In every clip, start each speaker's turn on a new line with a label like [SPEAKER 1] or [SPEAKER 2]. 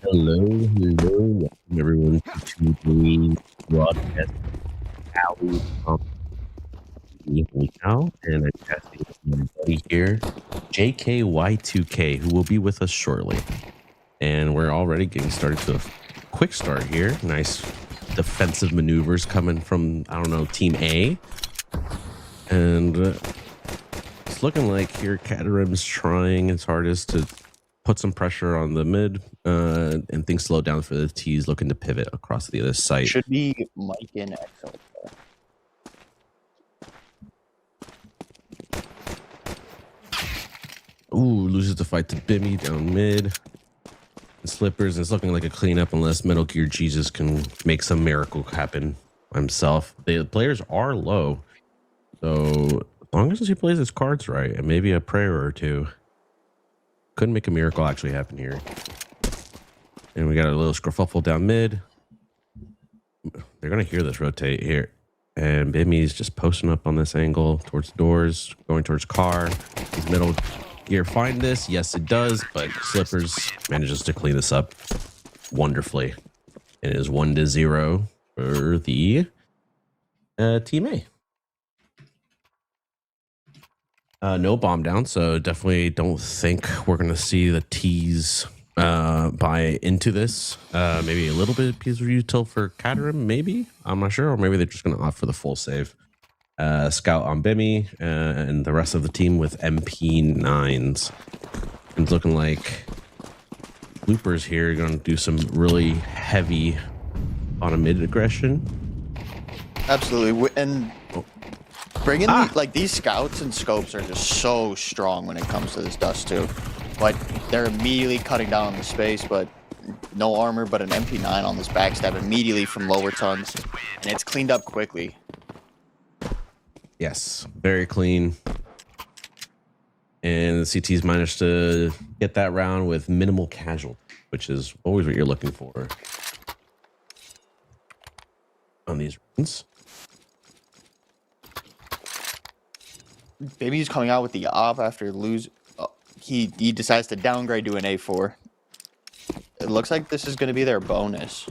[SPEAKER 1] Hello, hello, welcome everyone to the broadcast. Howie from the Holy Cow, and I'm casting my buddy here, JKY2K, who will be with us shortly. And we're already getting started to a quick start here. Nice defensive maneuvers coming from, I don't know, Team A. And it's looking like here Catarim's trying his hardest to put some pressure on the mid, and things slow down for the T's looking to pivot across the other site.
[SPEAKER 2] Should be Mike and Excel.
[SPEAKER 1] Ooh, loses the fight to Bimmy down mid. And Slippers, it's looking like a cleanup unless Metal Gear Jesus can make some miracle happen himself. The players are low, so as long as he plays his cards right and maybe a prayer or two, couldn't make a miracle actually happen here. And we got a little scruffle down mid. They're gonna hear this rotate here. And Bimmy's just posting up on this angle towards doors, going towards car. Does Metal Gear find this? Yes, it does, but Slippers manages to clean this up wonderfully. It is 1-0 for the Team A. No bomb down, so definitely don't think we're going to see the T's buy into this. Maybe a little bit of piece of util for Catarim, maybe. I'm not sure. Or maybe they're just going to opt for the full save. Scout on Bimmy and the rest of the team with MP9s. It's looking like Loopers here are going to do some really heavy on a mid aggression.
[SPEAKER 2] Absolutely. And bringing like these scouts and scopes are just so strong when it comes to this dust too. Like they're immediately cutting down on the space, but no armor, but an MP9 on this backstab immediately from lower tons, and it's cleaned up quickly.
[SPEAKER 1] Yes, very clean. And the CT's managed to get that round with minimal casualty, which is always what you're looking for on these rounds.
[SPEAKER 2] Maybe he's coming out with the op after lose. He decides to downgrade to an A4. It looks like this is going to be their bonus.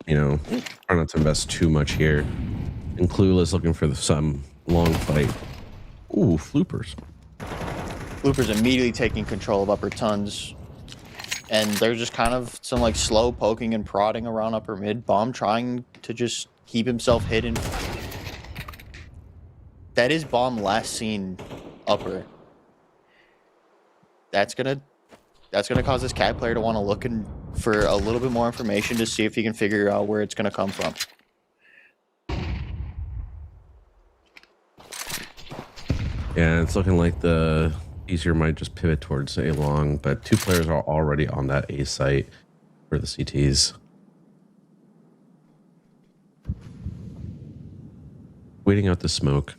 [SPEAKER 1] You know, try not to invest too much here. And Clueless looking for some long fight. Ooh, Floopers.
[SPEAKER 2] Floopers immediately taking control of upper tons. And there's just kind of some like slow poking and prodding around upper mid. Bomb trying to just keep himself hidden. That is Bomb last seen upper. That's gonna cause this cat player to want to look for a little bit more information to see if he can figure out where it's gonna come from.
[SPEAKER 1] Yeah, it's looking like the easier might just pivot towards A long, but two players are already on that A site for the CTs. Waiting out the smoke.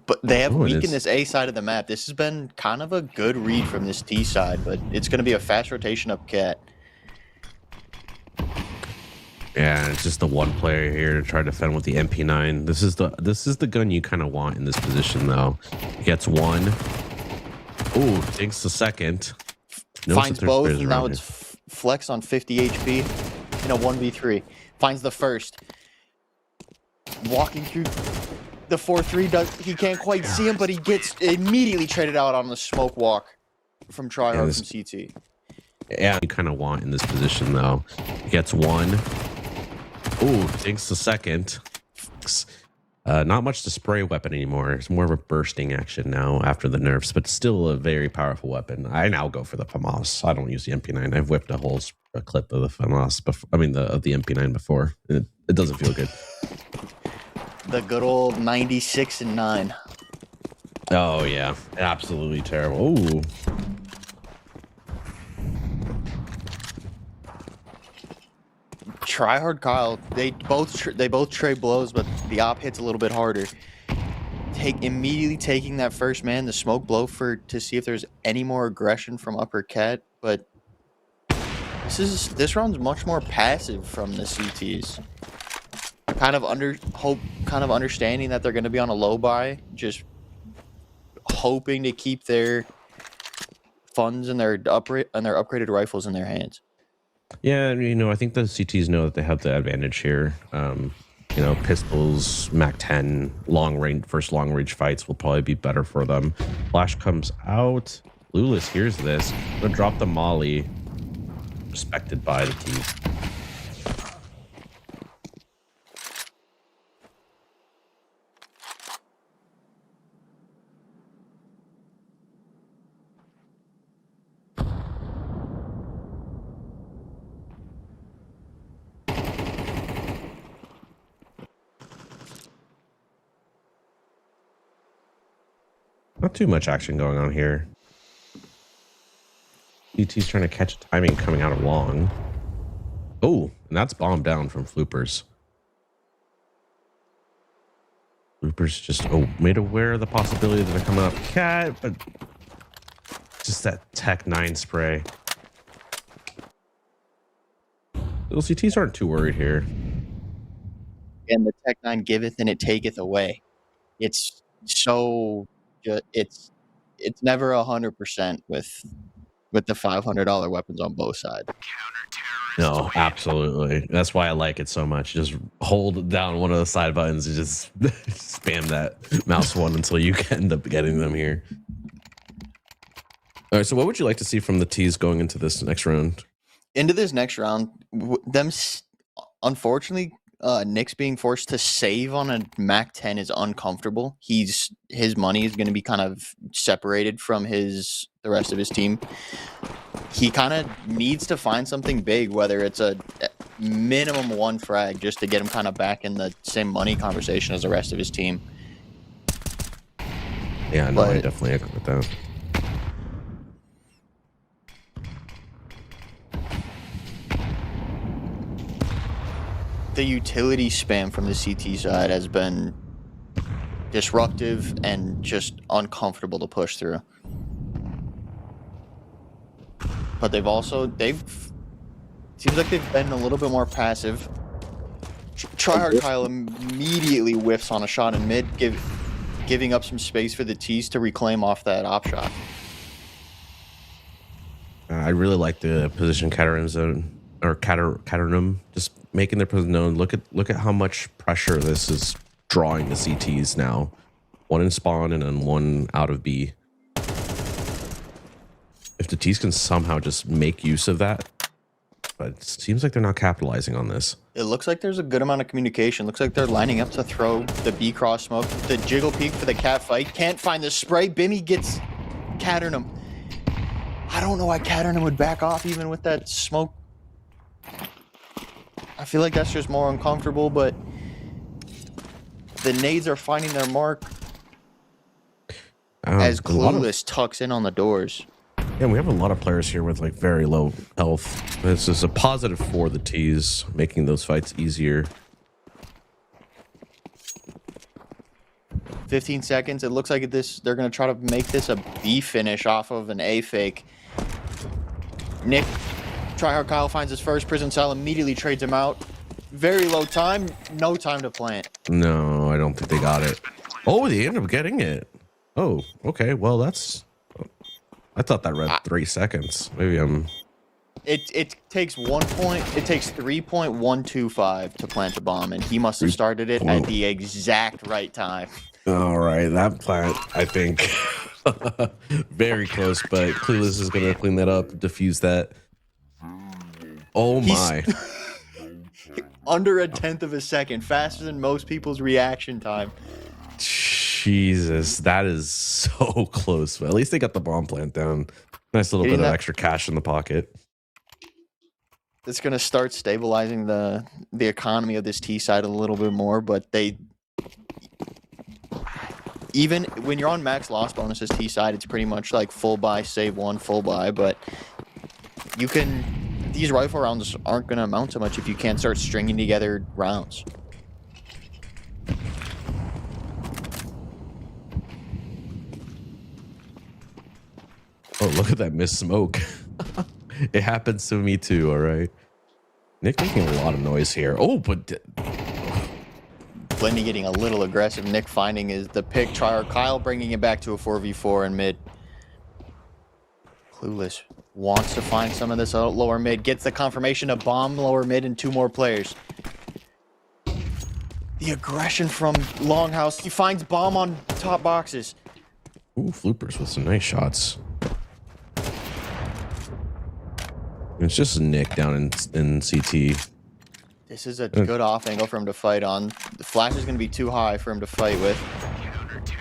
[SPEAKER 2] But they have weakened this A side of the map. This has been kind of a good read from this T side, but it's going to be a fast rotation up cat.
[SPEAKER 1] Yeah, it's just the one player here to try to defend with the MP9. This is the gun you kind of want in this position, though. He gets one. Ooh, takes the second.
[SPEAKER 2] Finds both, and now it's flex on 50 HP in a 1v3. Finds the first. Walking through the 4-3, he can't quite see him, but he gets immediately traded out on the smoke walk from Tryhard from CT.
[SPEAKER 1] Yeah, you kind of want in this position, though. He gets one. Ooh, takes the second. Not much to spray weapon anymore. It's more of a bursting action now after the nerfs, but still a very powerful weapon. I now go for the FAMAS. I don't use the MP9. I've whipped a whole clip of the FAMAS before. I mean, of the MP9 before. It doesn't feel good.
[SPEAKER 2] The good old 96 and 9.
[SPEAKER 1] Oh yeah, absolutely terrible. Ooh.
[SPEAKER 2] Tryhard Kyle, they both trade blows, but the op hits a little bit harder. Immediately taking that first man, the smoke blow to see if there's any more aggression from upper cat, but This round's much more passive from the CTs. Kind of understanding that they're going to be on a low buy, just hoping to keep their funds and their upgraded rifles in their hands.
[SPEAKER 1] Yeah, I think the CTs know that they have the advantage here. Pistols, MAC-10, first long range fights will probably be better for them. Flash comes out. Clueless hears this. Gonna drop the molly. Respected by the T's. Not too much action going on here. CT's trying to catch timing coming out of long. Oh, and that's bombed down from Floopers. Floopers just made aware of the possibility that they're coming up cat, but just that Tech 9 spray. Little CTs aren't too worried here.
[SPEAKER 2] And the Tech 9 giveth and it taketh away. It's so it's never 100% with the $500 weapons on both sides.
[SPEAKER 1] No, absolutely. That's why I like it so much. Just hold down one of the side buttons and just spam that mouse one until you end up getting them here. All right, so what would you like to see from the T's going into this next round?
[SPEAKER 2] Into this next round, unfortunately, Nick's being forced to save on a MAC-10 is uncomfortable. His money is going to be kind of separated from the rest of his team. He kind of needs to find something big, whether it's a minimum one frag, just to get him kind of back in the same money conversation as the rest of his team.
[SPEAKER 1] Yeah, no, I definitely agree with that.
[SPEAKER 2] The utility spam from the CT side has been disruptive and just uncomfortable to push through. But seems like they've been a little bit more passive. Tryhard Kyle immediately whiffs on a shot in mid, giving up some space for the T's to reclaim off that op shot.
[SPEAKER 1] I really like the position Caterham zone or Caterham just making their position known. Look at how much pressure this is drawing the CTs now. One in spawn and then one out of B. If the T's can somehow just make use of that, but it seems like they're not capitalizing on this.
[SPEAKER 2] It looks like there's a good amount of communication. Looks like they're lining up to throw the B cross smoke. The jiggle peek for the cat fight. Can't find the spray. Bimmy gets Caterham. I don't know why Caterham would back off even with that smoke. I feel like that's just more uncomfortable, but the nades are finding their mark as Clueless tucks in on the doors.
[SPEAKER 1] Yeah, we have a lot of players here with like very low health. This is a positive for the T's, making those fights easier.
[SPEAKER 2] 15 seconds. It looks like they're going to try to make this a B finish off of an A fake. Nick, Tryhard Kyle finds his first prison cell, immediately trades him out. Very low time, no time to plant.
[SPEAKER 1] No, I don't think they got it. Oh, they ended up getting it. Oh, okay. Well, I thought that read 3 seconds. Maybe I'm...
[SPEAKER 2] It takes 3.125 to plant a bomb, and he must have started it at the exact right time.
[SPEAKER 1] All right, that plant, I think, very close, but Clueless is going to clean that up, defuse that. Oh my.
[SPEAKER 2] Under a 1/10 of a second, faster than most people's reaction time.
[SPEAKER 1] Jesus, that is so close. But at least they got the bomb plant down. Nice little bit of extra cash in the pocket.
[SPEAKER 2] It's going to start stabilizing the economy of this T side a little bit more, but even when you're on max loss bonuses T side, it's pretty much like full buy, save one, full buy, but these rifle rounds aren't going to amount to much if you can't start stringing together rounds.
[SPEAKER 1] Oh, look at that missed smoke. It happens to me too. All right. Nick making a lot of noise here. Oh, but
[SPEAKER 2] Blendy getting a little aggressive. Nick finding is the pick. Tryhard Kyle bringing it back to a 4v4 in mid. Clueless wants to find some of this lower mid. Gets the confirmation of bomb lower mid and 2 more players. The aggression from Longhouse. He finds bomb on top boxes.
[SPEAKER 1] ooh, Floopers with some nice shots. It's just Nick down in CT.
[SPEAKER 2] This is a good off angle for him to fight on. The flash is going to be too high for him to fight with.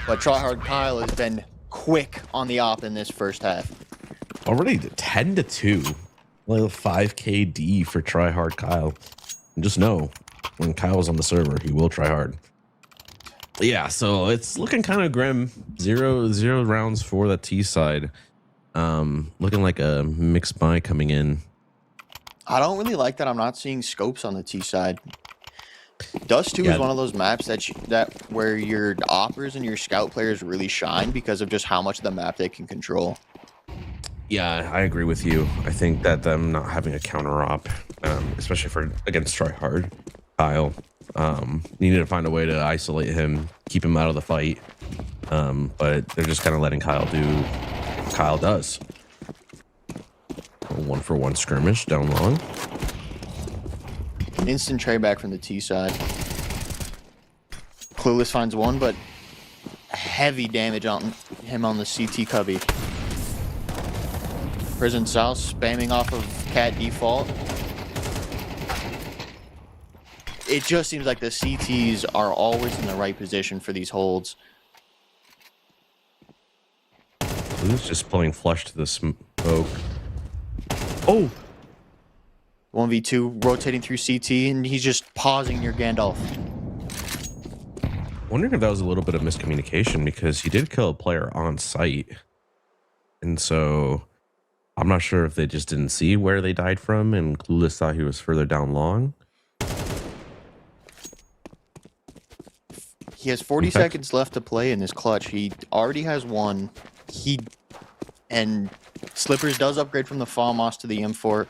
[SPEAKER 2] But Tryhard Kyle has been quick on the op in this first half.
[SPEAKER 1] Already 10-2. Like 5 KD for Tryhard Kyle. And just know, when Kyle's on the server, he will try hard. Yeah, so it's looking kind of grim. Zero rounds for the T side. Looking like a mixed buy coming in.
[SPEAKER 2] I don't really like that I'm not seeing scopes on the T side. Dust 2 is one of those maps that where your oppers and your scout players really shine because of just how much of the map they can control.
[SPEAKER 1] Yeah, I agree with you. I think that them not having a counter op, especially against Tryhard Kyle, you need to find a way to isolate him, keep him out of the fight. But they're just kind of letting Kyle do what Kyle does. A 1-for-1 skirmish down long.
[SPEAKER 2] An instant trade back from the T side. Clueless finds one, but heavy damage on him on the CT cubby. Prison South spamming off of cat default. It just seems like the CTs are always in the right position for these holds.
[SPEAKER 1] Who's just playing flush to the smoke? Oh!
[SPEAKER 2] 1v2 rotating through CT, and he's just pausing near Gandalf.
[SPEAKER 1] Wondering if that was a little bit of miscommunication because he did kill a player on site. And so I'm not sure if they just didn't see where they died from and Clueless thought he was further down long.
[SPEAKER 2] He has 40 seconds left to play in this clutch. He already has one. And Slippers does upgrade from the FAMAS to the M4.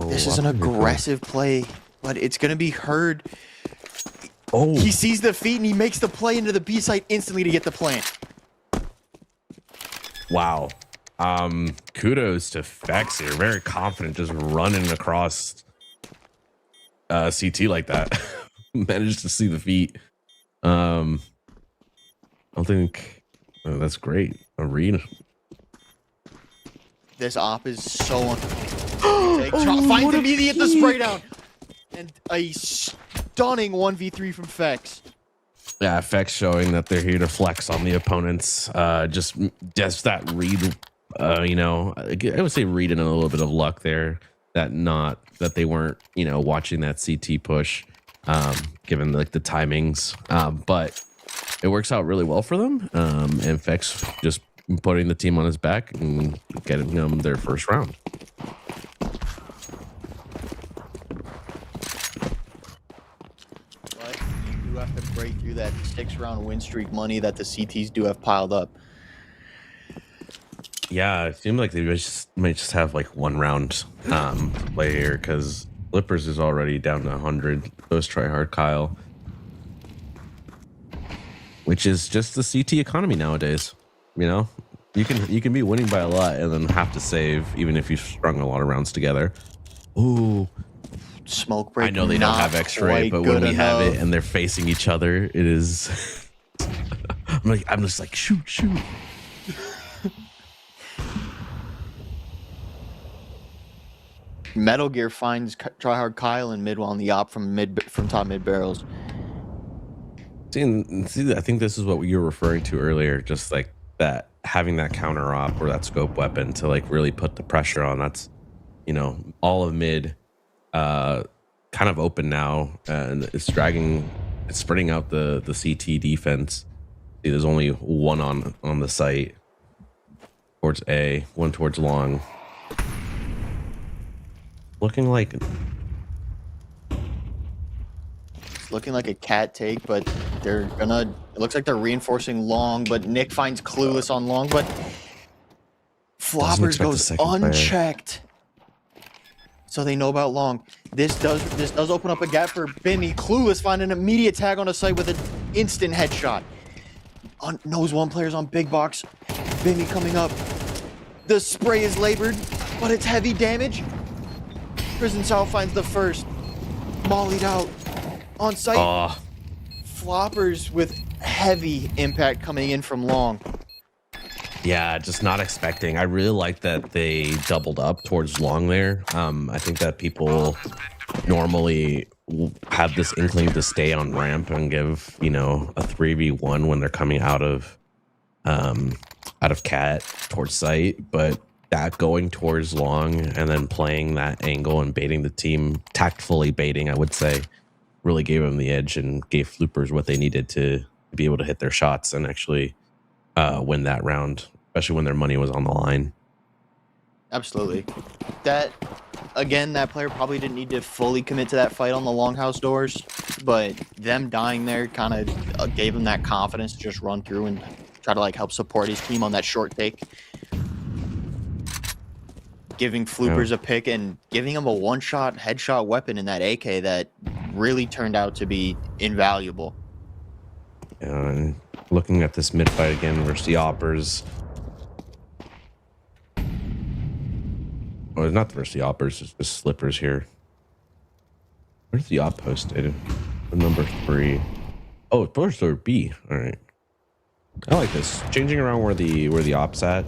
[SPEAKER 2] This is an aggressive play, but it's going to be heard.
[SPEAKER 1] Oh,
[SPEAKER 2] he sees the feet and he makes the play into the B site instantly to get the plant.
[SPEAKER 1] Wow. Kudos to Fex here. Very confident just running across CT like that. Managed to see the feet. I don't think that's great. A read.
[SPEAKER 2] This op is so finds immediate the spray down. And a stunning 1v3 from Fex.
[SPEAKER 1] Yeah, Fex showing that they're here to flex on the opponents. Just that read, you know, I would say read in a little bit of luck there. That they weren't, you know, watching that CT push, given like the timings. But it works out really well for them. And Fex just putting the team on his back and getting them their first round.
[SPEAKER 2] But you do have to break through that 6-round win streak money that the CTs do have piled up.
[SPEAKER 1] Yeah, it seemed like they might just have like 1 round play here because Flippers is already down to 100. Those Tryhard Kyle, which is just the CT economy nowadays. You know, you can be winning by a lot and then have to save even if you've strung a lot of rounds together. Ooh,
[SPEAKER 2] smoke break.
[SPEAKER 1] I know they don't have X-ray, but when we have it and they're facing each other, it is. I'm just like shoot.
[SPEAKER 2] Metal Gear finds Tryhard Kyle in mid while on the op from top mid barrels.
[SPEAKER 1] See, I think this is what you were referring to earlier, just like that having that counter op or that scope weapon to like really put the pressure on. That's, you know, all of mid kind of open now and it's spreading out the CT defense. See, there's only one on the site towards A, one towards long. Looking like
[SPEAKER 2] a cat take, but it looks like they're reinforcing long, but Nick finds Clueless on long, but Floppers
[SPEAKER 1] expect a
[SPEAKER 2] goes
[SPEAKER 1] second player.
[SPEAKER 2] unchecked. So they know about long. This does open up a gap for Bimmy. Clueless find an immediate tag on a site with an instant headshot. Knows one player's on big box. Bimmy coming up. The spray is labored, but it's heavy damage. Prison South finds the first. Mollied out. On site. Floppers with heavy impact coming in from long.
[SPEAKER 1] Yeah, just not expecting. I really like that they doubled up towards long there. I think that people normally have this inkling to stay on ramp and give, you know, a 3v1 when they're coming out of cat towards site, but that going towards long and then playing that angle and baiting the team, tactfully baiting, I would say, really gave them the edge and gave Floopers what they needed to be able to hit their shots and actually win that round, especially when their money was on the line.
[SPEAKER 2] Absolutely. That, again, that player probably didn't need to fully commit to that fight on the longhouse doors, but them dying there kind of gave him that confidence to just run through and try to like help support his team on that short take. Giving Floopers a pick and giving him a one-shot headshot weapon in that AK that really turned out to be invaluable.
[SPEAKER 1] And looking at this mid fight again versus the Oppers. Oh, it's not versus the Oppers, it's the Slippers here. Where's the op posted? Number 3. Oh, it's first or B. All right. I like this. Changing around where the op's at.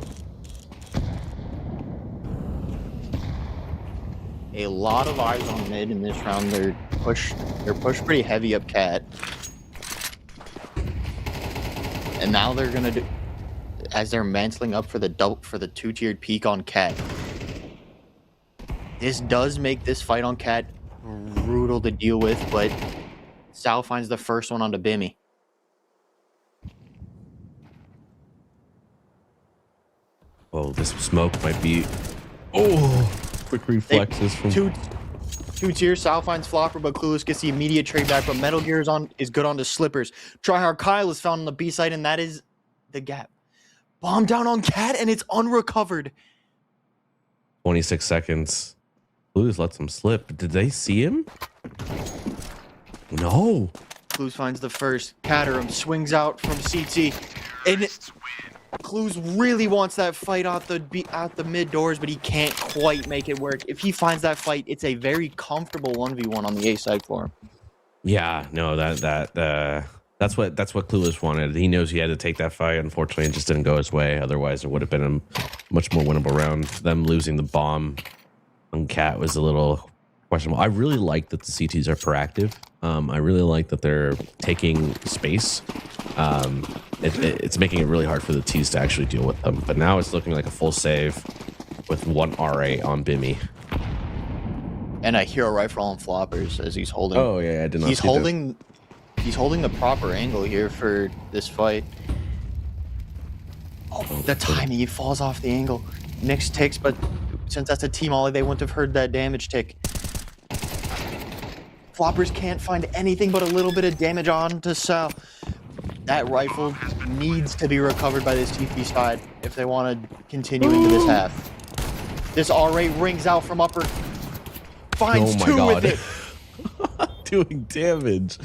[SPEAKER 2] A lot of eyes on mid in this round. They're pushed pretty heavy up cat. And now they're gonna do, as they're mantling up for the two-tiered peak on cat. This does make this fight on cat brutal to deal with, but Sal finds the first one onto Bimmy.
[SPEAKER 1] Oh, this smoke might be. Oh, quick reflexes from
[SPEAKER 2] two tiers. Sal finds Flopper, but Clueless gets the immediate trade back. But Metal Gear is good on the Slippers. Tryhard Kyle is found on the B side, and that is the gap. Bomb down on cat, and it's unrecovered.
[SPEAKER 1] 26 seconds. Clueless lets him slip. Did they see him? No.
[SPEAKER 2] Clues finds the first. Caterham swings out from CT, and Clues really wants that fight out the mid doors, but he can't quite make it work. If he finds that fight, it's a very comfortable 1v1 on the A side for him.
[SPEAKER 1] Yeah, no, that's what Clueless wanted. He knows he had to take that fight. Unfortunately, it just didn't go his way. Otherwise, it would have been a much more winnable round. Them losing the bomb on Cat was a little questionable. I really like that the CTs are proactive. I really like that they're taking space. It's making it really hard for the T's to actually deal with them. But now it's looking like a full save with 1 RA on Bimmy.
[SPEAKER 2] And a hero rifle on Floppers as he's holding.
[SPEAKER 1] Oh yeah, I did not.
[SPEAKER 2] He's holding the proper angle here for this fight. Oh, the timing, he falls off the angle. Nix ticks, but since that's a team ollie, they wouldn't have heard that damage tick. Floppers can't find anything but a little bit of damage on to Sal. That rifle needs to be recovered by this TP side if they want to continue into this half. This RA rings out from upper. Finds two with it.
[SPEAKER 1] Doing damage.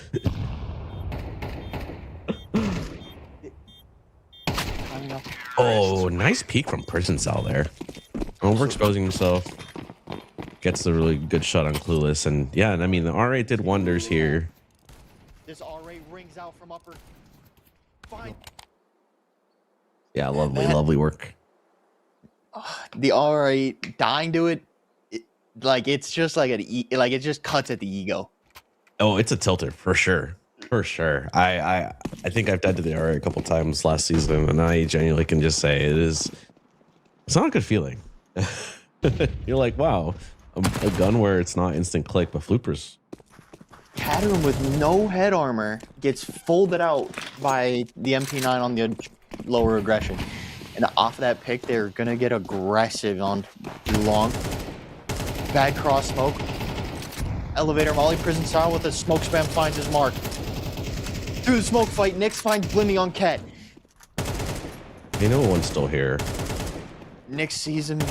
[SPEAKER 1] Oh, nice peek from Prison Cell there. Overexposing himself. Gets the really good shot on Clueless. And yeah, I mean, the RA did wonders here.
[SPEAKER 2] This RA rings out from upper. Fine.
[SPEAKER 1] Yeah, lovely work.
[SPEAKER 2] The RA dying to it, like it's just like it just cuts at the ego.
[SPEAKER 1] Oh, it's a tilter for sure. For sure. I think I've died to the RA a couple times last season, and I genuinely can just say it's not a good feeling. You're like, wow, a gun where it's not instant click, but Floopers.
[SPEAKER 2] Caterham with no head armor gets folded out by the MP9 on the lower aggression. And off of that pick, they're going to get aggressive on long. Bad cross smoke. Elevator Molly, Prison Style with a smoke spam finds his mark. Through the smoke fight, Nix finds Blimmy on Cat.
[SPEAKER 1] You know one's still here.
[SPEAKER 2] Nick's season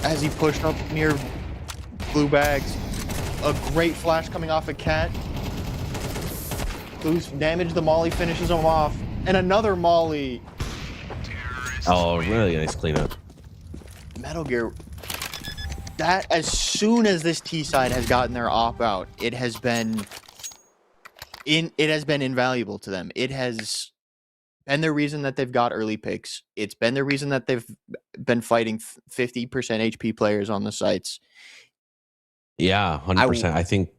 [SPEAKER 2] as he pushed up near blue bags. A great flash coming off a cat. Blue's damaged the molly, finishes him off. And another molly.
[SPEAKER 1] Oh, really nice cleanup.
[SPEAKER 2] Metal Gear. That, as soon as this T side has gotten their op out, it has been invaluable to them. It has been the reason that they've got early picks. It's been the reason that they've been fighting 50% HP players on the sites.
[SPEAKER 1] Yeah, 100%. I think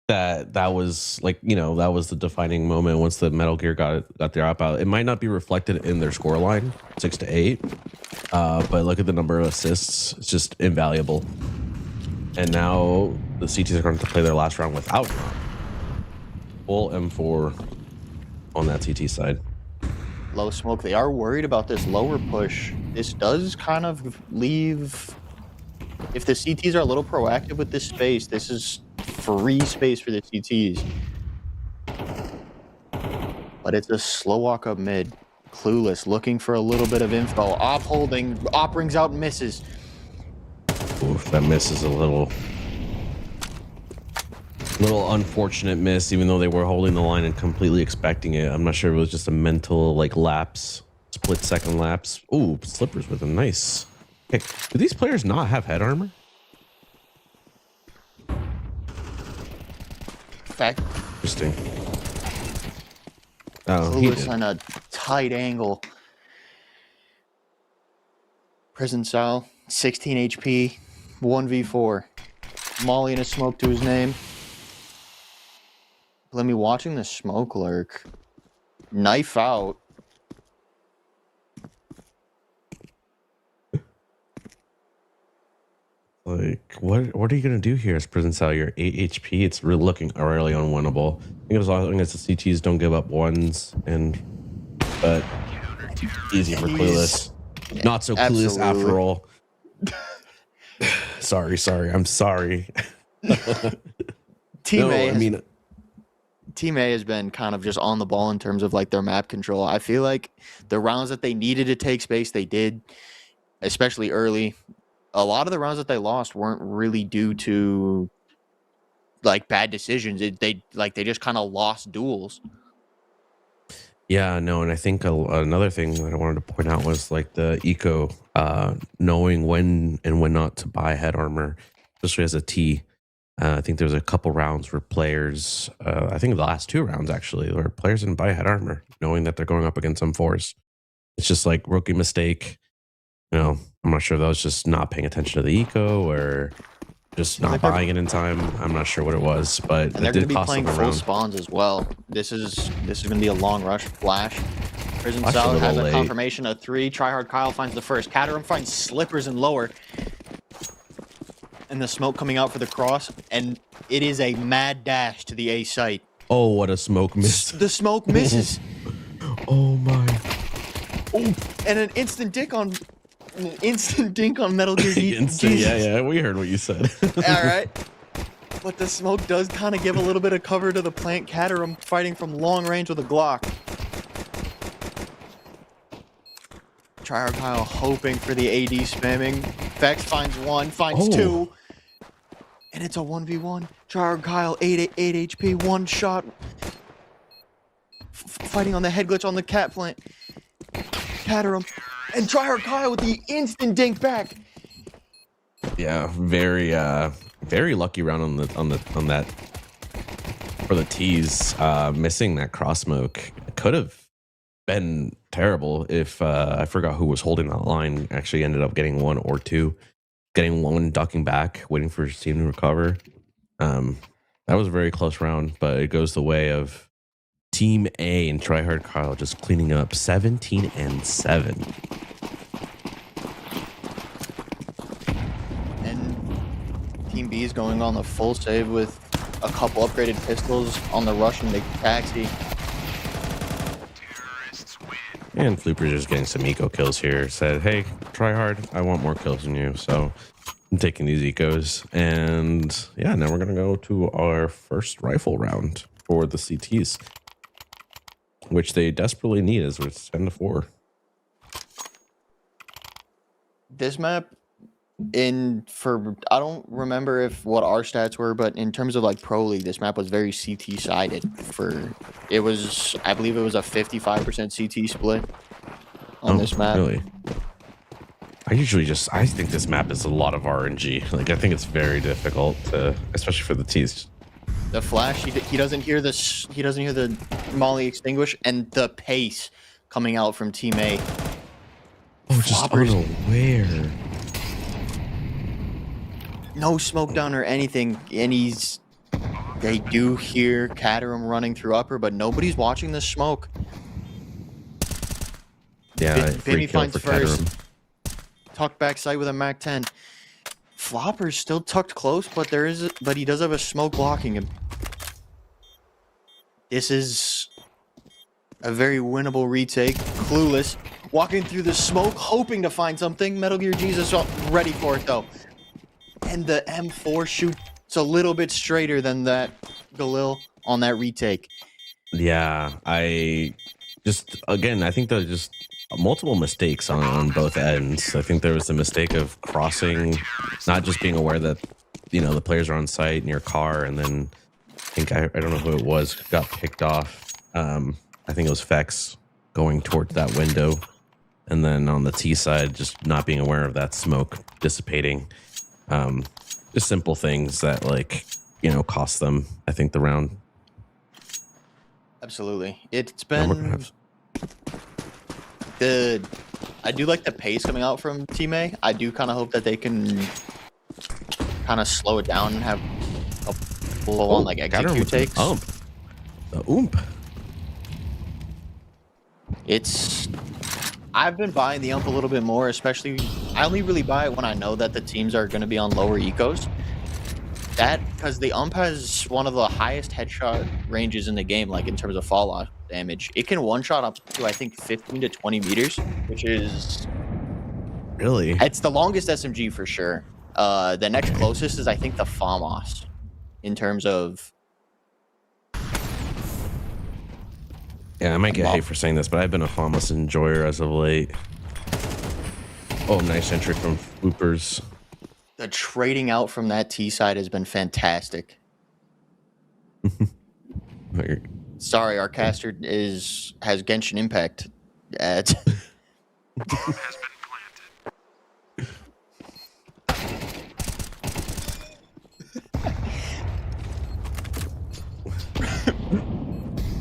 [SPEAKER 1] that was like, you know, that was the defining moment once the Metal Gear got their op out. It might not be reflected in their score line, 6-8, but look at the number of assists. It's just invaluable. And now the CTs are going to play their last round without full M4 on that CT side.
[SPEAKER 2] Low smoke. They are worried about this lower push. This does kind of leave... If the CTs are a little proactive with this space, this is free space for the CTs. But it's a slow walk up mid. Clueless, looking for a little bit of info. Op holding. Op rings out and misses.
[SPEAKER 1] Oof, that miss is a little unfortunate miss, even though they were holding the line and completely expecting it. I'm not sure if it was just a mental like lapse, split second lapse. Ooh, slippers with a nice. Okay, do these players not have head armor?
[SPEAKER 2] Fact.
[SPEAKER 1] Interesting. Oh,
[SPEAKER 2] Clueless on a tight angle. Prison cell, 16 HP, 1v4. Molly and a smoke to his name. Let me watching the smoke lurk. Knife out.
[SPEAKER 1] Like, what are you gonna do here as prison cell? You're 8 HP. It's really looking really unwinnable. I think as long as the CTs don't give up ones, but easy for Clueless. Not so Clueless after all. sorry. I'm sorry.
[SPEAKER 2] Team A has been kind of just on the ball in terms of like their map control. I feel like the rounds that they needed to take space, they did, especially early. A lot of the rounds that they lost weren't really due to like bad decisions. They just kind of lost duels.
[SPEAKER 1] Yeah, no, and I think another thing that I wanted to point out was like the eco, knowing when and when not to buy head armor, especially as a T. I think there was a couple rounds where players, I think the last 2 rounds actually, where players didn't buy head armor, knowing that they're going up against some force. It's just like rookie mistake. You know, I'm not sure if that was just not paying attention to the eco or just not buying it in time. I'm not sure what it was, but
[SPEAKER 2] and they're going to be playing full spawns as well. This is going to be a long rush flash. Prison Cell has a confirmation of 3. Tryhard Kyle finds the first. Caterham finds slippers and lower. And the smoke coming out for the cross, and it is a mad dash to the A site.
[SPEAKER 1] Oh, what a smoke miss.
[SPEAKER 2] The smoke misses.
[SPEAKER 1] Oh my.
[SPEAKER 2] Oh, and an instant dink on Metal Gear.
[SPEAKER 1] Yeah, we heard what you said.
[SPEAKER 2] All right. But the smoke does kind of give a little bit of cover to the plant. Caterham fighting from long range with a Glock. Tryhard Kyle hoping for the AD spamming. Vex finds 1, finds 2. And it's a 1v1. Tryhard Kyle, 8 HP, 1 shot. Fighting on the head glitch on the cat plant. Caterham. And Tryhard Kyle with the instant dink back.
[SPEAKER 1] Yeah, very lucky round on that for the T's. Missing that cross smoke could have been terrible if I forgot who was holding that line. Actually ended up getting 1 or 2, getting 1 ducking back, waiting for his team to recover. That was a very close round, but it goes the way of Team A and Tryhard Kyle just cleaning up 17-7.
[SPEAKER 2] And Team B is going on the full save with a couple upgraded pistols on the Russian taxi.
[SPEAKER 1] And Flooper's just getting some eco kills here. Said, hey, try hard. I want more kills than you. So I'm taking these ecos. And yeah, now we're going to go to our first rifle round for the CTs, which they desperately need as it's 10-4.
[SPEAKER 2] This map I don't remember if what our stats were, but in terms of like Pro League, this map was very CT sided. I believe it was a 55% CT split on
[SPEAKER 1] Oh,
[SPEAKER 2] this map.
[SPEAKER 1] really? I think this map is a lot of RNG. Like, I think it's very difficult to, especially for the T's.
[SPEAKER 2] The flash, he doesn't hear he doesn't hear the Molly extinguish, and the pace coming out from Team A.
[SPEAKER 1] Oh, just unaware.
[SPEAKER 2] No smoke down or anything, and they do hear Caterham running through upper, but nobody's watching the smoke.
[SPEAKER 1] Yeah,
[SPEAKER 2] Bimmy finds first.
[SPEAKER 1] Caterham.
[SPEAKER 2] Tucked back sight with a Mac 10. Flopper's still tucked close, but he does have a smoke blocking him. This is a very winnable retake. Clueless, walking through the smoke, hoping to find something. Metal Gear Jesus ready for it though. And the M4 shoots a little bit straighter than that Galil on that retake.
[SPEAKER 1] Yeah, I think there are just multiple mistakes on both ends. I think there was the mistake of crossing, not just being aware that, the players are on site near car, and then I don't know who it was, got picked off. I think it was Fex going towards that window, and then on the T side, just not being aware of that smoke dissipating. Just simple things that cost them, I think, the round.
[SPEAKER 2] Absolutely. It's been I do like the pace coming out from Team A. I do kind of hope that they can kind of slow it down and have a full on execute takes.
[SPEAKER 1] The oomp.
[SPEAKER 2] I've been buying the ump a little bit more, especially I only really buy it when I know that the teams are going to be on lower ecos. Because the ump has one of the highest headshot ranges in the game, like in terms of fall off damage. It can one shot up to, I think, 15 to 20 meters, which is
[SPEAKER 1] really,
[SPEAKER 2] it's the longest SMG for sure. The next closest is, I think, the FAMAS in terms of.
[SPEAKER 1] Yeah, I might get hate for saying this, but I've been a FAMAS enjoyer as of late. Oh, nice entry from Loopers.
[SPEAKER 2] The trading out from that T side has been fantastic. Sorry, our caster has Genshin Impact ads. Has been planted.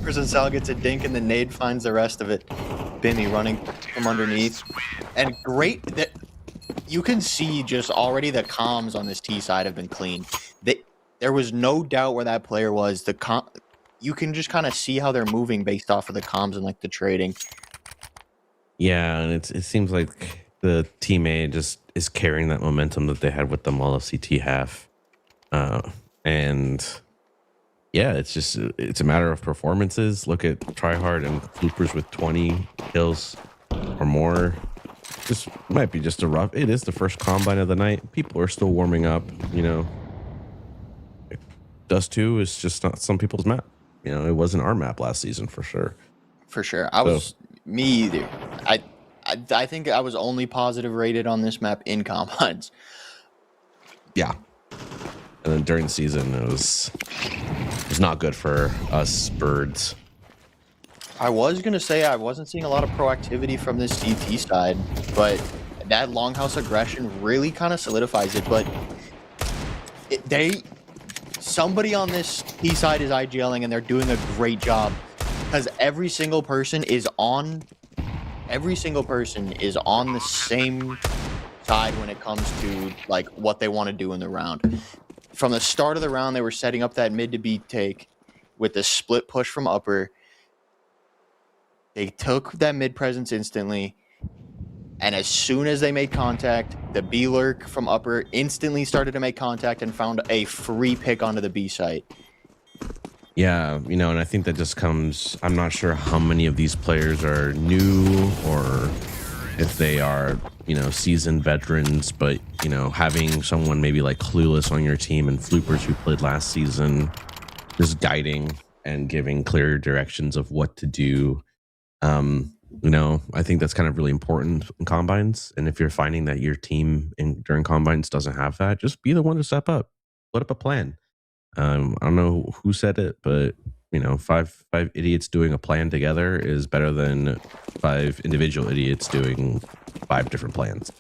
[SPEAKER 2] Prison Sal gets a dink and the nade finds the rest of it. Bimmy running from underneath. And great that you can see just already the comms on this T side have been clean. There was no doubt where that player was. You can just kind of see how they're moving based off of the comms and the trading.
[SPEAKER 1] Yeah, and it seems like the Team A just is carrying that momentum that they had with them all of CT half. And yeah, it's a matter of performances. Look at Tryhard and Loopers with 20 kills or more. This might be just it is the first combine of the night. People are still warming up, Dust 2 is just not some people's map. It wasn't our map last season for sure.
[SPEAKER 2] For sure. Me either. I think I was only positive rated on this map in combines.
[SPEAKER 1] Yeah. And then during the season, it was not good for us birds.
[SPEAKER 2] I was going to say I wasn't seeing a lot of proactivity from this CT side, but that longhouse aggression really kind of solidifies it. But somebody on this T side is IGLing, and they're doing a great job because every single person is on the same side when it comes to what they want to do in the round. From the start of the round, they were setting up that mid to B take with the split push from upper. They took that mid presence instantly, and as soon as they made contact, the B lurk from upper instantly started to make contact and found a free pick onto the B site.
[SPEAKER 1] Yeah, and I think that just comes, I'm not sure how many of these players are new or if they are, seasoned veterans, but, having someone maybe like Clueless on your team and Floopers who played last season, just guiding and giving clear directions of what to do. I think that's kind of really important in combines. And if you're finding that your team during combines doesn't have that, just be the one to step up, put up a plan. I don't know who said it, but five idiots doing a plan together is better than five individual idiots doing five different plans.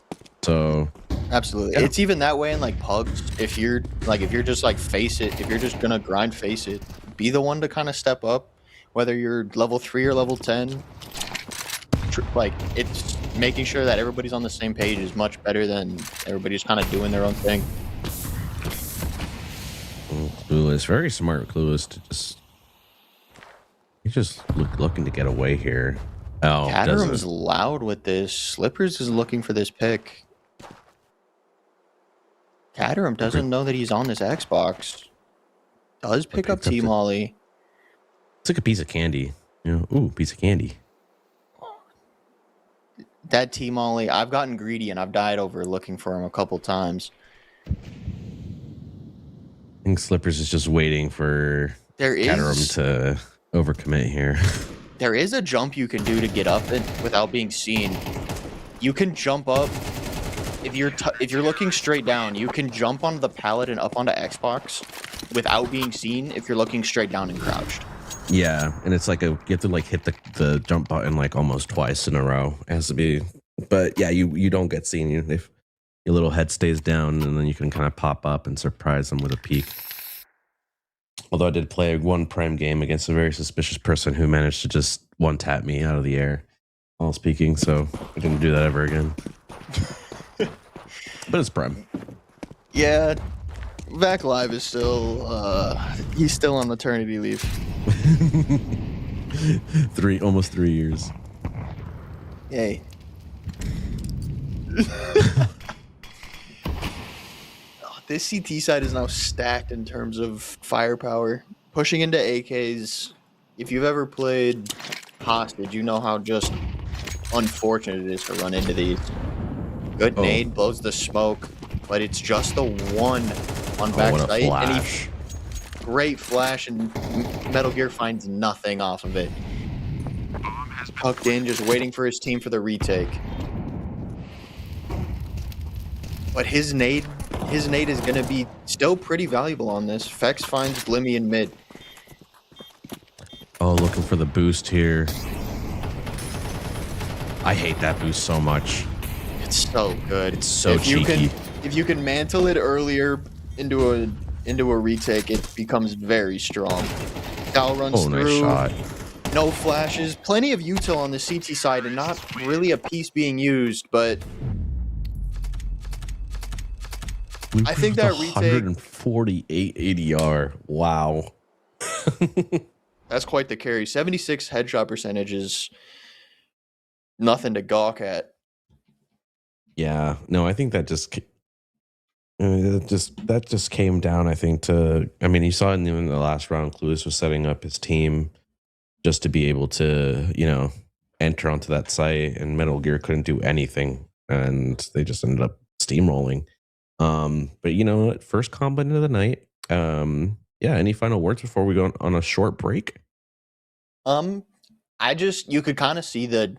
[SPEAKER 1] So
[SPEAKER 2] Absolutely.
[SPEAKER 1] yeah.
[SPEAKER 2] It's even that way in like pugs. If you're just like face it, if you're just gonna grind face it, be the one to kind of step up, whether you're level 3 or level 10. Like it's making sure that everybody's on the same page is much better than everybody's kind of doing their own thing.
[SPEAKER 1] Clueless, very smart. Clueless to he's just looking to get away here. Oh,
[SPEAKER 2] Caterham's loud with this. Slippers is looking for this pick. Caterham doesn't know that he's on this Xbox. Does pick up T-Molly.
[SPEAKER 1] It's like a piece of candy. Ooh, piece of candy.
[SPEAKER 2] That T-Molly, I've gotten greedy and I've died over looking for him a couple times.
[SPEAKER 1] I think Slippers is just waiting for Caterham to overcommit here.
[SPEAKER 2] There is a jump you can do to get up without being seen. You can jump up. If you're looking straight down, you can jump onto the pallet and up onto Xbox without being seen if you're looking straight down and crouched.
[SPEAKER 1] Yeah, and it's like you have to like hit the jump button like almost twice in a row. It has to be, but yeah, you don't get seen. If your little head stays down, and then you can kind of pop up and surprise them with a peek. Although I did play one prime game against a very suspicious person who managed to just one tap me out of the air while speaking, so I didn't do that ever again. But it's prime.
[SPEAKER 2] Yeah, Vac Live is still he's still on maternity leave.
[SPEAKER 1] Almost 3 years.
[SPEAKER 2] Yay. This CT side is now stacked in terms of firepower. Pushing into AKs, if you've ever played Hostage, you know how just unfortunate it is to run into these. Good nade, blows the smoke, but it's just the one on backside. And great flash, and Metal Gear finds nothing off of it. Tucked in, just waiting for his team for the retake. But his nade is going to be still pretty valuable on this. Fex finds Glimmy in mid.
[SPEAKER 1] Oh, looking for the boost here. I hate that boost so much.
[SPEAKER 2] It's so good.
[SPEAKER 1] It's so cheeky.
[SPEAKER 2] If you can mantle it earlier into a retake, it becomes very strong. Cal runs through.
[SPEAKER 1] Nice shot.
[SPEAKER 2] No flashes. Plenty of util on the CT side, and not really a piece being used, but I think that retake
[SPEAKER 1] 148 ADR. Wow.
[SPEAKER 2] That's quite the carry. 76 headshot percentage is nothing to gawk at.
[SPEAKER 1] Yeah. No, I think that just came down, I think, to, I mean, you saw in the last round, Clueless was setting up his team just to be able to, enter onto that site, and Metal Gear couldn't do anything, and they just ended up steamrolling. But first combat of the night. Any final words before we go on a short break?
[SPEAKER 2] You could kind of see the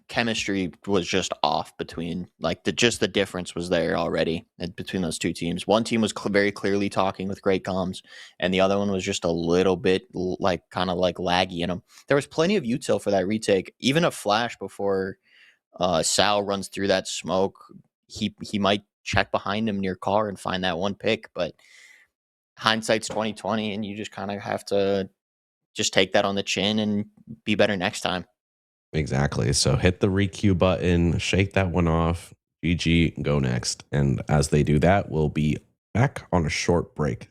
[SPEAKER 2] chemistry was just off between, like, the difference was there already between those two teams. One team was very clearly talking with great comms, and the other one was just a little bit kind of laggy in them. There was plenty of util for that retake, even a flash before Sal runs through that smoke. He might check behind him near car and find that one pick, but hindsight's 2020, and you just kind of have to just take that on the chin and be better next time.
[SPEAKER 1] Exactly. So hit the requeue button, shake that one off, GG, go next. And as they do that, we'll be back on a short break.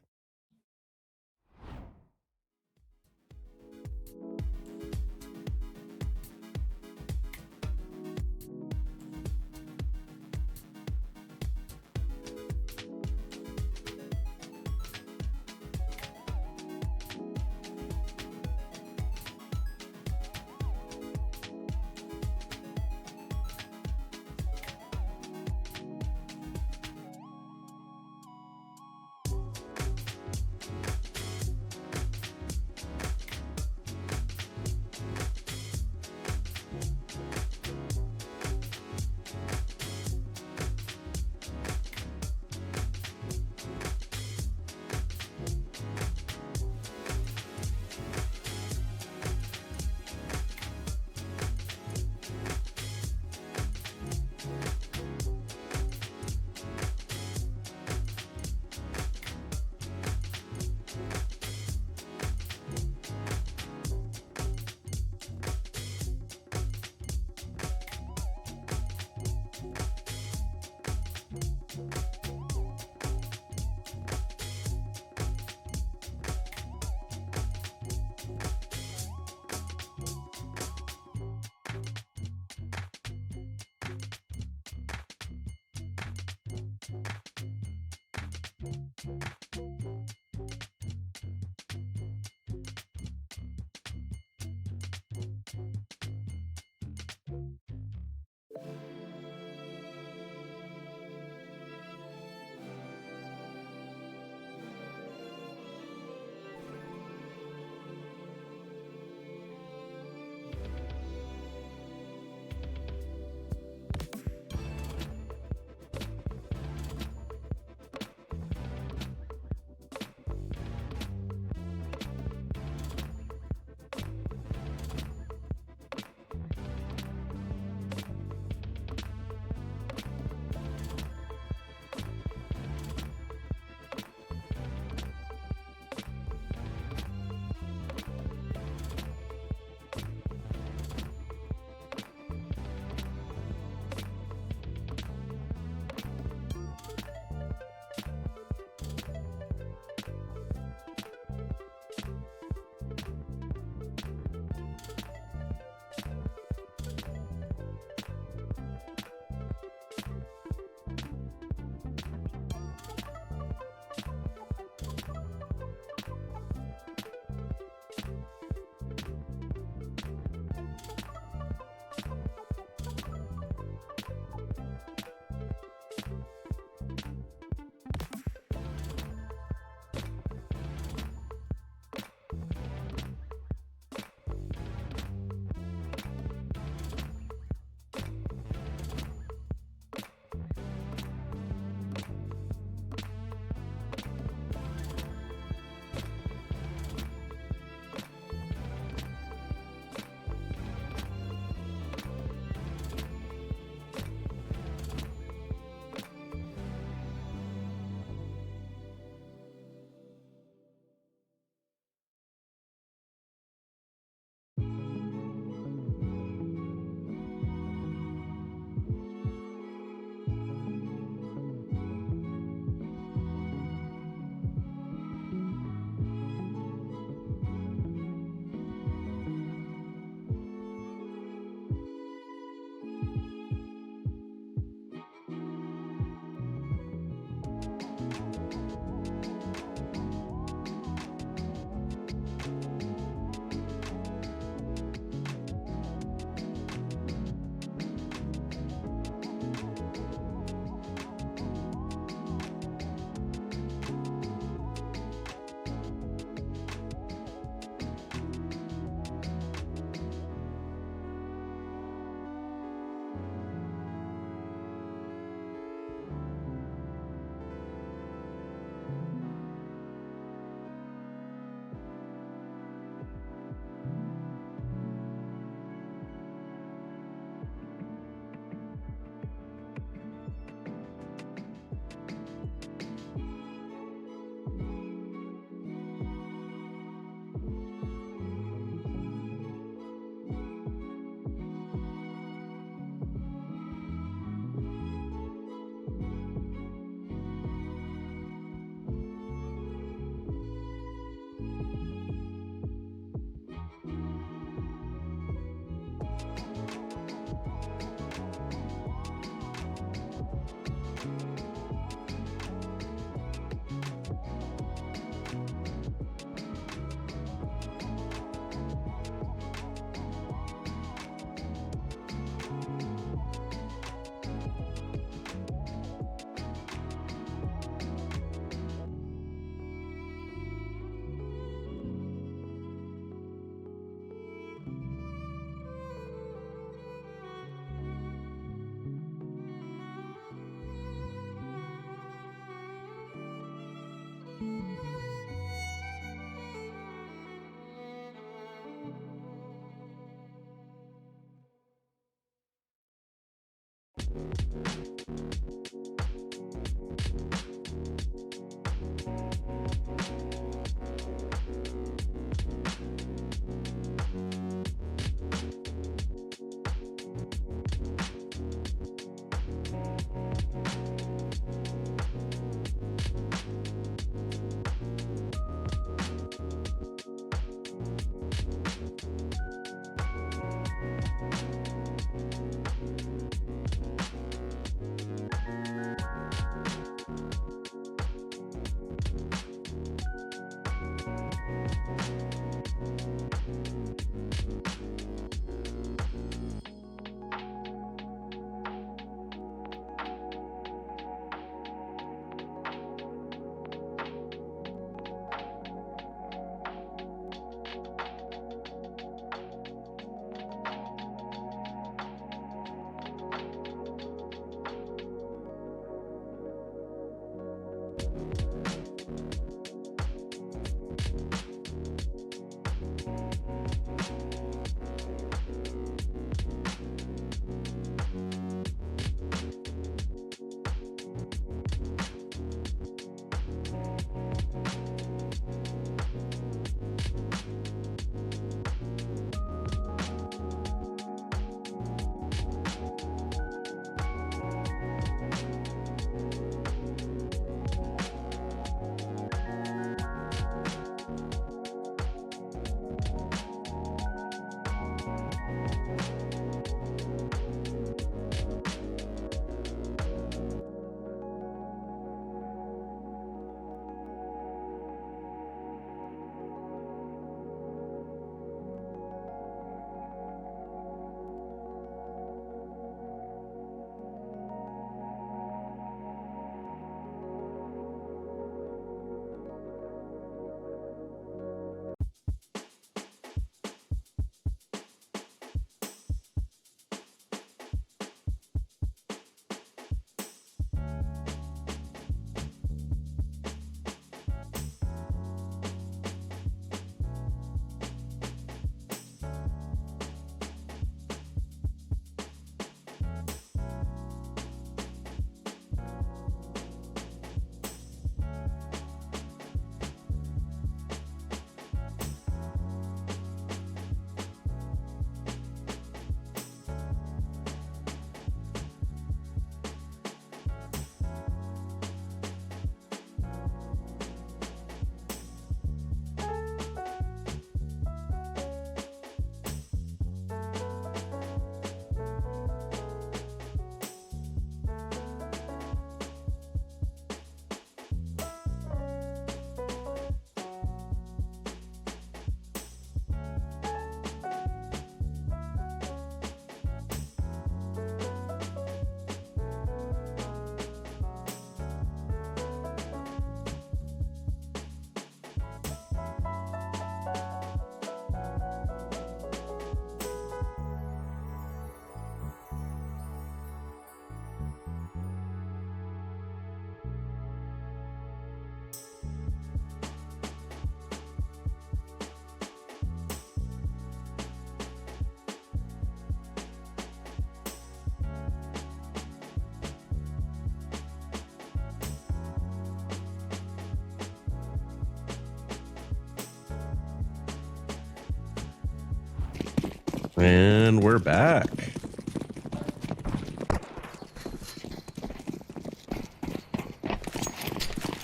[SPEAKER 1] And we're back.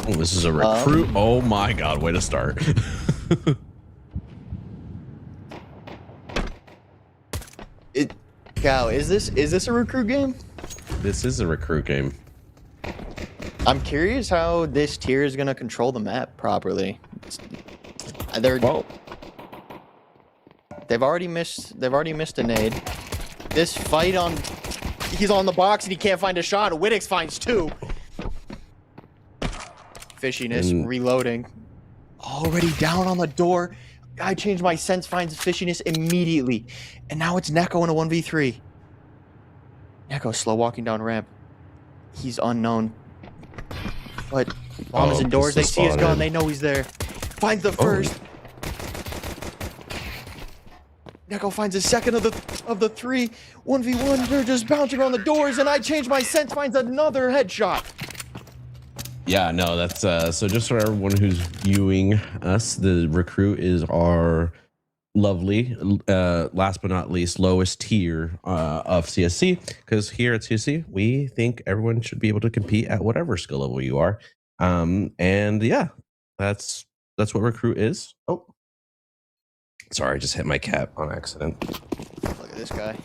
[SPEAKER 1] Oh, this is a recruit. Oh my god, way to start.
[SPEAKER 2] Cal, is this a recruit game?
[SPEAKER 1] This is a recruit game.
[SPEAKER 2] I'm curious how this tier is gonna control the map properly. They've already missed a nade. This fight he's on the box and he can't find a shot. Wittix finds two. Fishiness, reloading. Already down on the door. I changed my sense, finds fishiness immediately. And now it's Neko in a 1v3. Neko slow walking down ramp. He's unknown. But bomb is indoors. They see his gun. They know he's there. Finds the first. Neko finds his second of the three. 1v1. They're just bouncing around the doors. And I changed my sense, finds another headshot.
[SPEAKER 1] Yeah, no, that's so just for everyone who's viewing us, the recruit is our lovely, last but not least, lowest tier of CSC, because here at CSC, we think everyone should be able to compete at whatever skill level you are. And yeah, that's what recruit is. Oh, sorry, I just hit my cat on accident.
[SPEAKER 2] Look at this guy.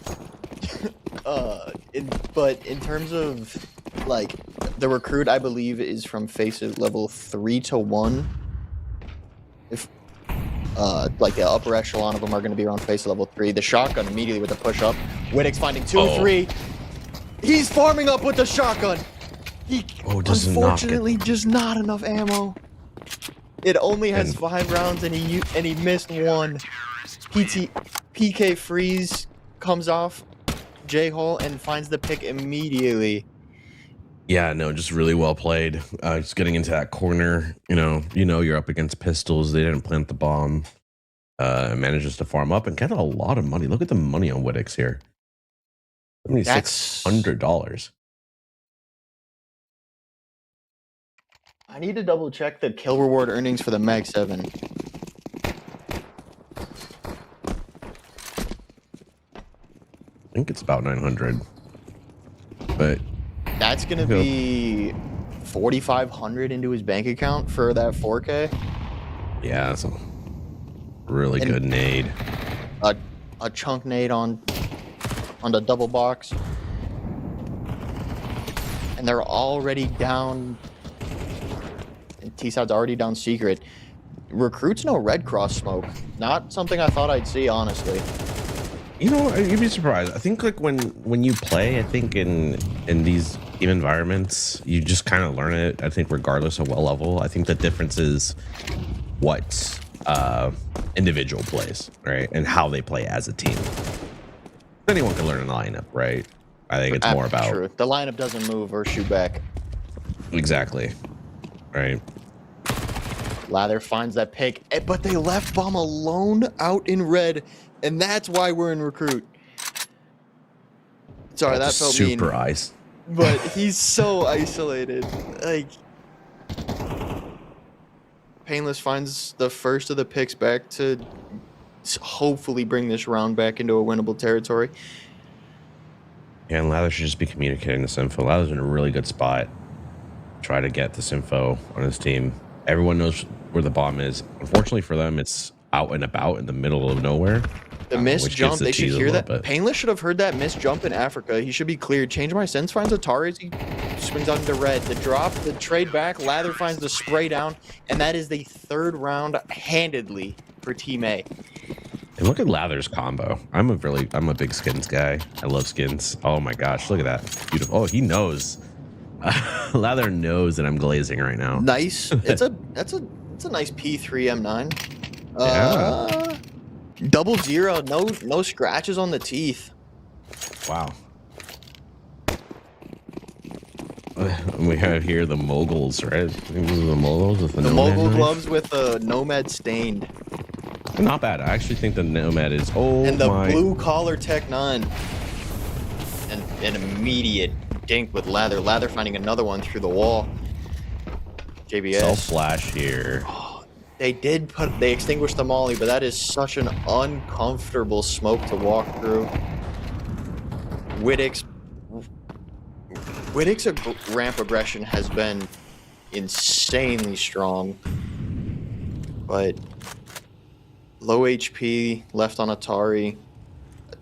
[SPEAKER 2] But in terms of like the recruit, I believe is from faces level 3 to 1. If like the upper echelon of them are going to be around face level 3. The shotgun immediately with the push up. Wittix finding 3. He's farming up with the shotgun. He unfortunately just not enough ammo. It only has 5 rounds and he missed 1. PK freeze comes off J-hole and finds the pick immediately.
[SPEAKER 1] Yeah, no, just really well played. Just getting into that corner, you know, you're up against pistols. They didn't plant the bomb. Manages to farm up and get a lot of money. Look at the money on Wittix here. $600.
[SPEAKER 2] I need to double check the kill reward earnings for the Mag 7.
[SPEAKER 1] I think it's about 900, but
[SPEAKER 2] that's gonna be 4,500 into his bank account for that 4K.
[SPEAKER 1] Yeah, that's a really good nade.
[SPEAKER 2] A chunk nade on the double box, and they're already down. And T-Side's already down secret. Recruits no red cross smoke. Not something I thought I'd see, honestly.
[SPEAKER 1] You know, you'd be surprised. I think like when you play, I think in these game environments, you just kind of learn it. I think regardless of what level, I think the difference is what individual plays, right, and how they play as a team. Anyone can learn a lineup, right? I think it's more about
[SPEAKER 2] true. The lineup doesn't move or shoot back.
[SPEAKER 1] Exactly. Right.
[SPEAKER 2] Lather finds that pick, but they left bomb alone out in red. And that's why we're in recruit. Sorry, that felt mean.
[SPEAKER 1] Super ice.
[SPEAKER 2] But he's so isolated. Like, Painless finds the first of the picks back to hopefully bring this round back into a winnable territory.
[SPEAKER 1] Yeah, and Lather should just be communicating this info. Lather's in a really good spot. Try to get this info on his team. Everyone knows where the bomb is. Unfortunately for them, it's out and about in the middle of nowhere.
[SPEAKER 2] The missed jump, they should hear that. Painless should have heard that missed jump in Africa. He should be cleared. Change my sense finds Atari as he swings out into red. The drop, the trade back, Lather finds the spray down, and that is the 3rd round handedly for Team A.
[SPEAKER 1] And look at Lather's combo. I'm a big skins guy. I love skins. Oh my gosh, look at that. Beautiful. Oh, he knows. Lather knows that I'm glazing right now.
[SPEAKER 2] Nice. It's a nice P3 M9.
[SPEAKER 1] Yeah.
[SPEAKER 2] 0-0, no scratches on the teeth.
[SPEAKER 1] Wow. We have here the moguls, right? The moguls with the
[SPEAKER 2] mogul gloves with a nomad stained.
[SPEAKER 1] Not bad. I actually think the nomad is.
[SPEAKER 2] And the blue collar Tech 9. And an immediate dink with Lather. Lather finding another one through the wall. JBS.
[SPEAKER 1] Self flash here.
[SPEAKER 2] They extinguished the molly, but that is such an uncomfortable smoke to walk through. Wittick's ramp aggression has been insanely strong, but low HP, left on Atari,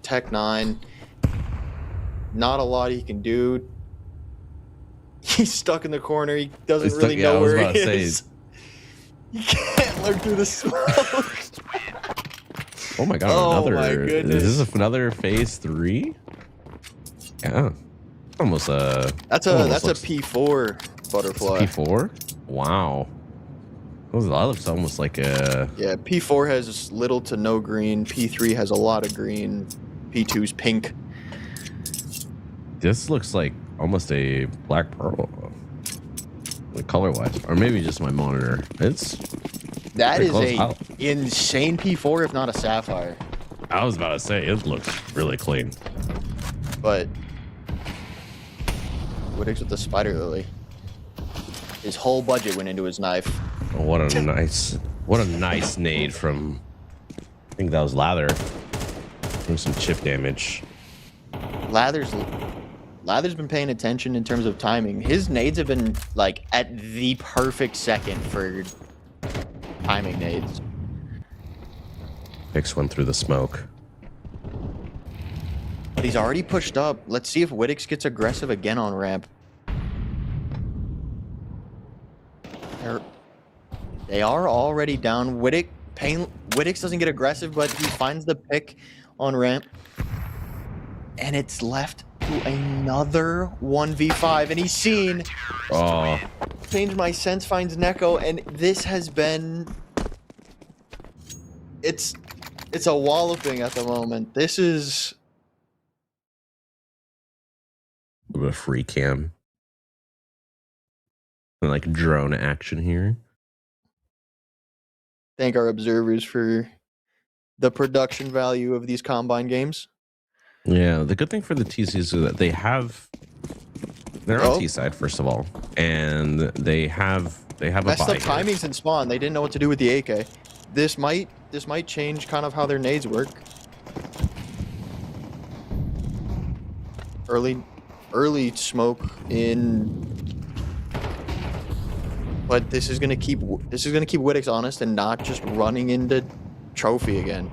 [SPEAKER 2] Tech 9, not a lot he can do. He's stuck in the corner. He doesn't really know where he is. You can't look through the smoke.
[SPEAKER 1] Oh my god!
[SPEAKER 2] Oh my goodness!
[SPEAKER 1] Is this another phase 3? Yeah, almost a.
[SPEAKER 2] That's a P4 butterfly.
[SPEAKER 1] P4? Wow. That looks almost like a.
[SPEAKER 2] Yeah, P4 has little to no green. P3 has a lot of green. P2's pink.
[SPEAKER 1] This looks like almost a black pearl, like color wise, or maybe just my monitor.
[SPEAKER 2] That is a insane P4, if not a sapphire.
[SPEAKER 1] I was about to say it looks really clean,
[SPEAKER 2] but Wittick's with the spider lily. His whole budget went into his knife.
[SPEAKER 1] Oh, what a nice nade from. I think that was Lather. Doing some chip damage.
[SPEAKER 2] Lather's been paying attention in terms of timing. His nades have been like at the perfect second for timing nades.
[SPEAKER 1] Picks one through the smoke.
[SPEAKER 2] But he's already pushed up. Let's see if Wittick's gets aggressive again on ramp. They are already down. Wittick's doesn't get aggressive, but he finds the pick on ramp. And it's left to another 1v5, and he's seen.
[SPEAKER 1] Oh.
[SPEAKER 2] Change my sense finds Neko, and this has been. It's a walloping at the moment. This is
[SPEAKER 1] a bit of free cam. Like drone action here.
[SPEAKER 2] Thank our observers for the production value of these Combine games.
[SPEAKER 1] Yeah, the good thing for the TCs is that they're on T side first of all, and they have
[SPEAKER 2] messed up timings in spawn. They didn't know what to do with the AK. This might change kind of how their nades work. Early smoke in, but this is gonna keep Wittick's honest and not just running into trophy again.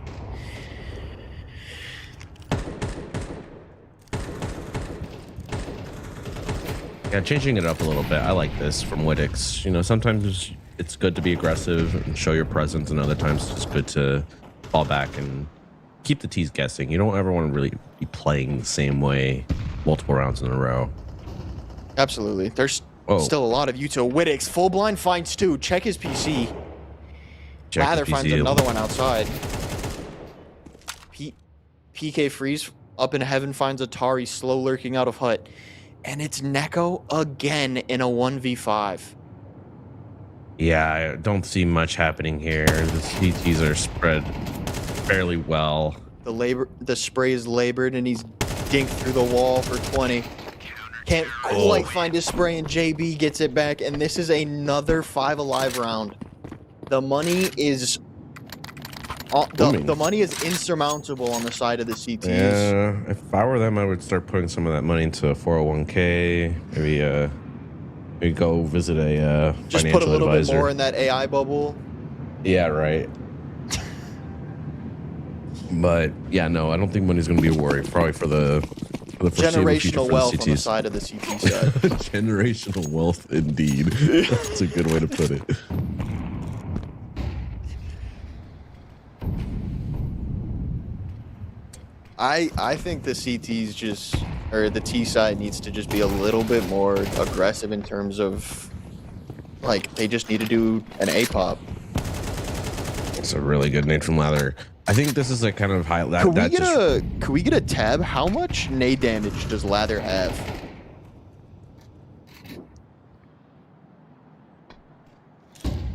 [SPEAKER 1] Yeah, changing it up a little bit. I like this from Wittick's. You know, sometimes it's good to be aggressive and show your presence, and other times it's good to fall back and keep the T's guessing. You don't ever want to really be playing the same way multiple rounds in a row.
[SPEAKER 2] Absolutely. There's still a lot of util. Wittick's full blind finds 2. Check his PC. Lather finds another one outside. PK Freeze up in heaven finds Atari slow lurking out of hut. And it's Neko again in a 1v5.
[SPEAKER 1] Yeah, I don't see much happening here. The CTs are spread fairly well.
[SPEAKER 2] The spray is labored, and he's dinked through the wall for 20. Can't quite find his spray, and JB gets it back. And this is another 5 alive round. The money is the money is insurmountable on the side of the CTs.
[SPEAKER 1] Yeah, if I were them, I would start putting some of that money into a 401k. Maybe go visit a
[SPEAKER 2] just
[SPEAKER 1] financial
[SPEAKER 2] put a little
[SPEAKER 1] advisor.
[SPEAKER 2] bit more in that AI bubble.
[SPEAKER 1] Yeah, right. But yeah, no, I don't think money's going to be a worry. Probably for the
[SPEAKER 2] generational wealth on the side of the CT side.
[SPEAKER 1] Generational wealth, indeed. That's a good way to put it.
[SPEAKER 2] I think the CTs the T side needs to just be a little bit more aggressive in terms of, like, they just need to do an A-pop.
[SPEAKER 1] It's a really good nade from Lather. I think this is a kind of high.
[SPEAKER 2] Could we get a tab? How much nade damage does Lather have?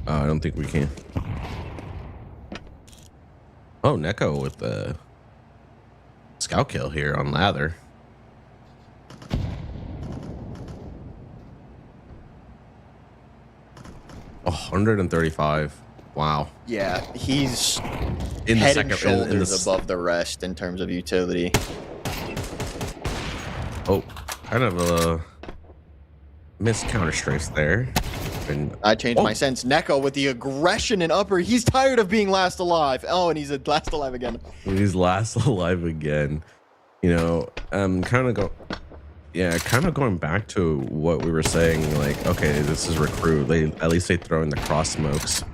[SPEAKER 1] I don't think we can. Oh, Neko with the scout kill here on Lather. Oh, 135. Wow.
[SPEAKER 2] Yeah, he's
[SPEAKER 1] In the
[SPEAKER 2] head
[SPEAKER 1] second,
[SPEAKER 2] and shoulders
[SPEAKER 1] in
[SPEAKER 2] above the rest in terms of utility.
[SPEAKER 1] oh, kind of a missed counter strikes there. And
[SPEAKER 2] I changed my sense. Neko with the aggression and upper. He's tired of being last alive. Oh, and he's last alive again.
[SPEAKER 1] he's last alive again. You know, kind of going back to what we were saying. Like, okay, this is recruit. At least they throw in the cross smokes.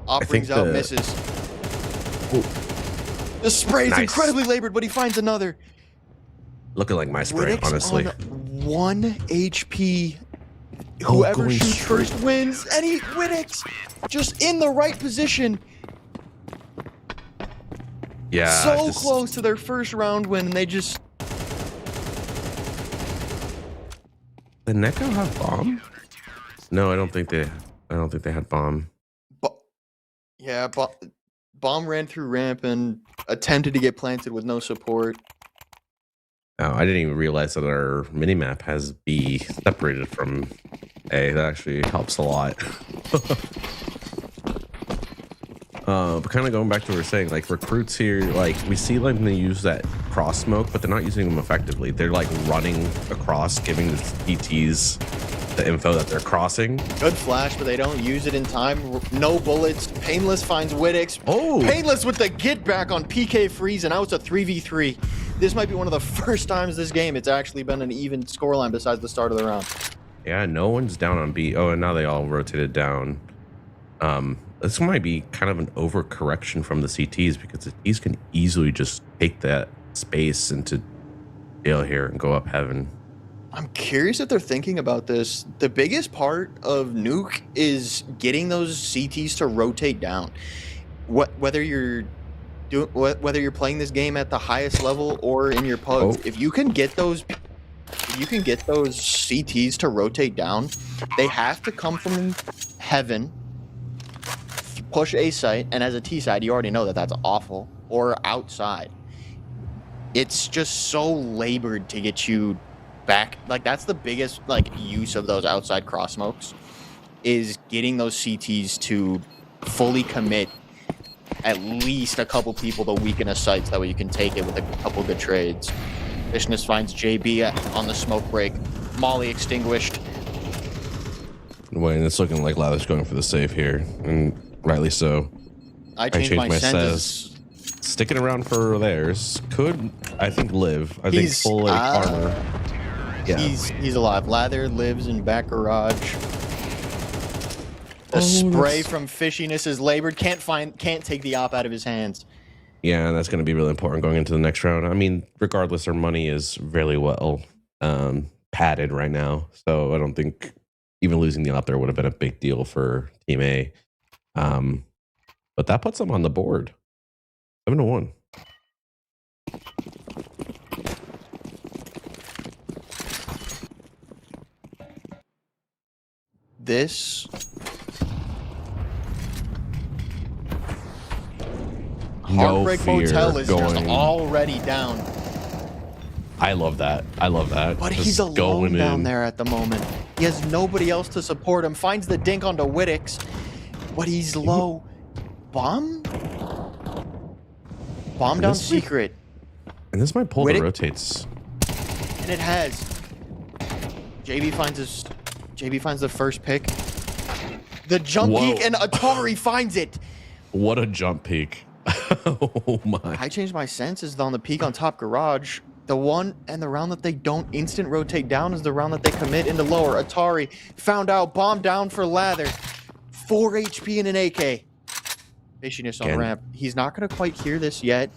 [SPEAKER 2] Op brings out, misses.
[SPEAKER 1] Ooh,
[SPEAKER 2] The spray is
[SPEAKER 1] nice.
[SPEAKER 2] incredibly labored, but he finds another.
[SPEAKER 1] Looking like my spray,
[SPEAKER 2] Wittix
[SPEAKER 1] honestly.
[SPEAKER 2] on 1 HP. Whoever shoots first wins. And Wittix just in the right position.
[SPEAKER 1] Yeah.
[SPEAKER 2] So close to their first round win, and they just...
[SPEAKER 1] Did Neko have bomb? No, I don't think they had bomb.
[SPEAKER 2] Yeah, bomb ran through ramp and attempted to get planted with no support.
[SPEAKER 1] Oh, I didn't even realize that our minimap has B separated from A. That actually helps a lot. But kind of going back to what we were saying, like recruits here, like we see them use that cross smoke, but they're not using them effectively. They're like running across, giving the PTs the info that they're crossing.
[SPEAKER 2] Good flash, but they don't use it in time. No bullets. Painless finds Wittix.
[SPEAKER 1] Oh!
[SPEAKER 2] Painless with the get back on PK Freeze, and now it's a 3v3. This might be one of the first times this game it's actually been an even scoreline besides the start of the round.
[SPEAKER 1] Yeah, no one's down on B. Oh, and now they all rotated down. This might be kind of an overcorrection from the CTs because the CTs can easily just take that space into jail here and go up heaven.
[SPEAKER 2] I'm curious if they're thinking about this. The biggest part of Nuke is getting those CTs to rotate down. Whether you're playing this game at the highest level or in your pugs, if you can get those CTs to rotate down, they have to come from heaven, push A site, and as a T side, you already know that that's awful, or outside. It's just so labored to get you back. Like, that's the biggest use of those outside cross smokes, is getting those CTs to fully commit at least a couple people to weaken a site, so that way you can take it with a couple good trades. Viciousness finds JB on the smoke break. Molly extinguished.
[SPEAKER 1] Wait, it's looking like Lather's going for the save here, and rightly so.
[SPEAKER 2] I changed my senses.
[SPEAKER 1] Sticking around for theirs could, I think, live. I think full armor. Yeah.
[SPEAKER 2] He's alive. Lather lives in back garage. The spray from Fishiness is labored. Can't take the op out of his hands.
[SPEAKER 1] Yeah, that's going to be really important going into the next round. I mean, regardless, our money is really well padded right now, so I don't think even losing the op there would have been a big deal for Team A. But that puts them on the board, 7-1.
[SPEAKER 2] This Heartbreak Motel is just already down.
[SPEAKER 1] I love that. I love that.
[SPEAKER 2] But he's alone down there at the moment. He has nobody else to support him. Finds the dink onto Wittix, but he's low. Bomb down secret.
[SPEAKER 1] And this might pull the rotates.
[SPEAKER 2] And it has. JB finds the first pick. The jump peek, and Atari finds it.
[SPEAKER 1] What a jump peek. Oh my.
[SPEAKER 2] I changed my senses on the peak on top garage. The one and the round that they don't instant rotate down is the round that they commit into lower. Atari found out. Bomb down for Lather. 4 HP and an AK. Fishiness on ramp. He's not going to quite hear this yet.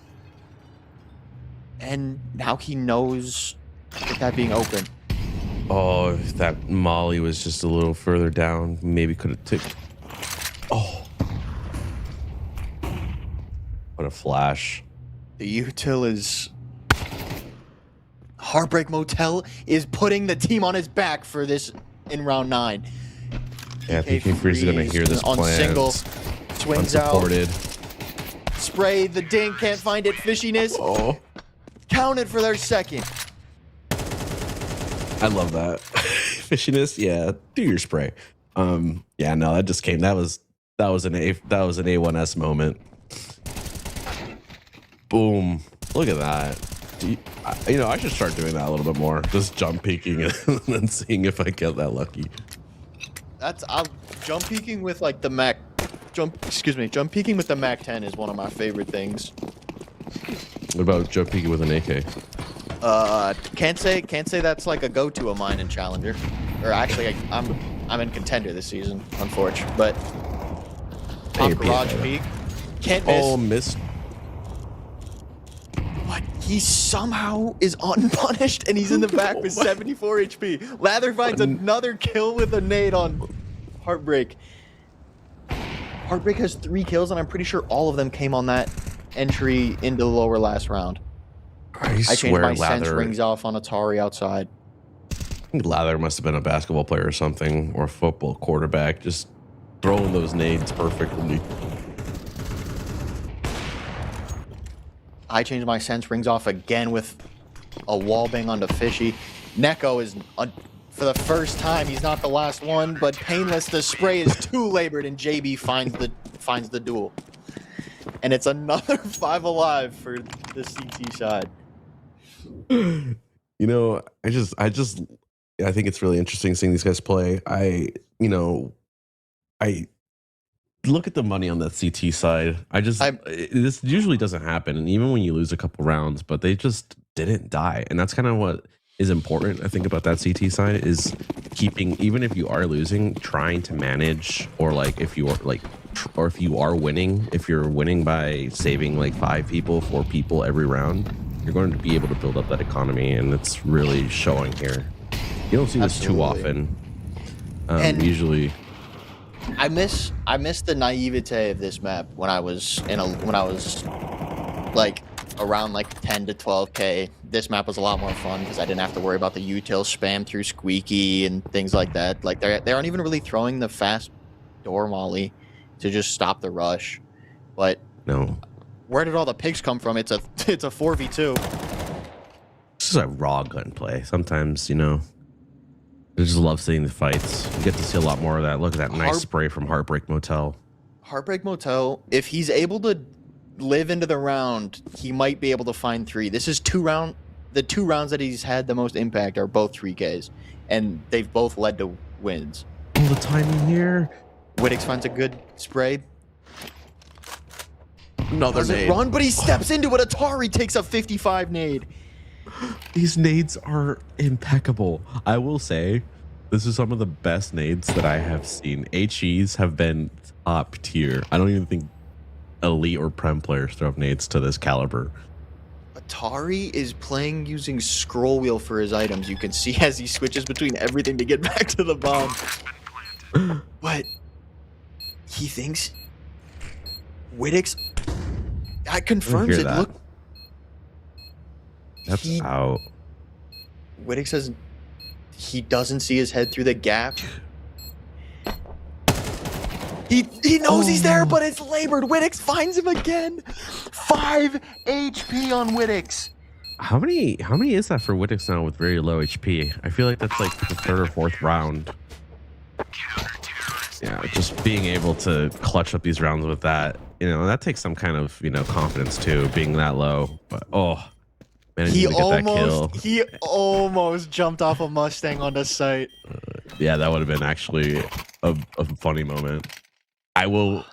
[SPEAKER 2] And now he knows with that being open.
[SPEAKER 1] Oh, if that Molly was just a little further down, maybe could have ticked. Oh. What a flash.
[SPEAKER 2] The util is... Heartbreak Motel is putting the team on his back for this in round 9.
[SPEAKER 1] Yeah, PK Freeze is going to hear this
[SPEAKER 2] on
[SPEAKER 1] plan.
[SPEAKER 2] Single. Swings
[SPEAKER 1] unsupported.
[SPEAKER 2] Out. Spray the dink. Can't find it. Fishiness.
[SPEAKER 1] Oh.
[SPEAKER 2] Counted for their second.
[SPEAKER 1] I love that. Fishiness. Yeah. Do your spray. Yeah, no, that just came. That was That was an A1S moment. Boom. Look at that. I should start doing that a little bit more. Just jump peeking and then seeing if I get that lucky.
[SPEAKER 2] I'm jump peeking with like the Mac. Jump peeking with the Mac 10 is one of my favorite things.
[SPEAKER 1] What about jump peeking with an AK?
[SPEAKER 2] Can't say that's like a go-to of mine in Challenger. Or actually, I'm in Contender this season, unfortunately. But on Garage Peak, can't miss.
[SPEAKER 1] Oh, missed.
[SPEAKER 2] What? He somehow is unpunished, and he's in the back with 74 HP. Lather finds another kill with a nade on Heartbreak. Heartbreak has 3 kills, and I'm pretty sure all of them came on that entry into the lower last round. I changed my sense rings off on Atari outside.
[SPEAKER 1] I think Lather must have been a basketball player or something, or a football quarterback, just throwing those nades perfectly.
[SPEAKER 2] I changed my sense rings off again with a wall bang onto Fishy. Neko is, for the first time, he's not the last one, but Painless, the spray is too labored, and JB finds the duel. And it's another 5 alive for the CT side.
[SPEAKER 1] You know, I think it's really interesting seeing these guys play. I look at the money on that CT side. This usually doesn't happen, and even when you lose a couple rounds, but they just didn't die, and that's kind of what is important. I think about that CT side is keeping, even if you are losing, trying to manage, or like if you are winning, if you're winning by saving like 5 people, 4 people every round, you're going to be able to build up that economy, and it's really showing here. You don't see this too often. Usually.
[SPEAKER 2] I miss the naivete of this map when I was like around like 10 to 12k. This map was a lot more fun because I didn't have to worry about the util spam through Squeaky and things like that. Like they aren't even really throwing the fast door molly to just stop the rush. But
[SPEAKER 1] no,
[SPEAKER 2] where did all the pigs come from? It's a 4v2.
[SPEAKER 1] This is a raw gunplay. Sometimes, I just love seeing the fights. You get to see a lot more of that. Look at that nice spray from Heartbreak Motel.
[SPEAKER 2] Heartbreak Motel, if he's able to live into the round, he might be able to find 3. This is the 2 rounds that he's had the most impact are both 3Ks, and they've both led to wins.
[SPEAKER 1] All the timing here.
[SPEAKER 2] Wittix finds a good spray.
[SPEAKER 1] Another nade.
[SPEAKER 2] Run, but he steps into it. Atari takes a 55 nade.
[SPEAKER 1] These nades are impeccable. I will say, this is some of the best nades that I have seen. HEs have been top tier. I don't even think elite or prem players throw nades to this caliber.
[SPEAKER 2] Atari is playing using scroll wheel for his items. You can see as he switches between everything to get back to the bomb. But he thinks Wittix. I confirms it. Look.
[SPEAKER 1] That's out.
[SPEAKER 2] Wittix says he doesn't see his head through the gap. He knows he's there, but it's labored. Wittix finds him again. 5 HP on Wittix.
[SPEAKER 1] How many is that for Wittix now with very low HP? I feel like that's like the 3rd or 4th round. Yeah, just being able to clutch up these rounds with that, that takes some kind of, confidence too, being that low. But man,
[SPEAKER 2] he almost jumped off a Mustang on the site.
[SPEAKER 1] Yeah, that would have been actually a funny moment. I will.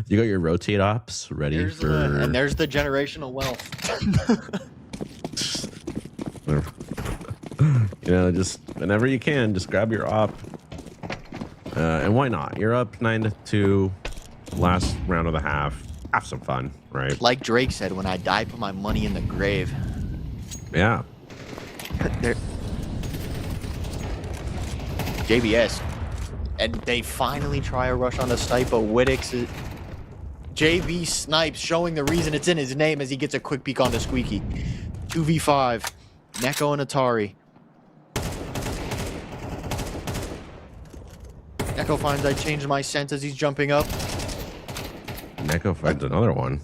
[SPEAKER 1] You got your rotate ops ready
[SPEAKER 2] and there's the generational wealth.
[SPEAKER 1] Just whenever you can, just grab your op. And why not? You're up 9-2, last round of the half. Have some fun, right?
[SPEAKER 2] Like Drake said, when I die, put my money in the grave.
[SPEAKER 1] Yeah.
[SPEAKER 2] JBS. And they finally try a rush on the snipe, but Wittix JB snipes, showing the reason it's in his name as he gets a quick peek onto Squeaky. 2v5. Neko and Atari. Neko finds I changed my sense as he's jumping up.
[SPEAKER 1] Neko finds another one.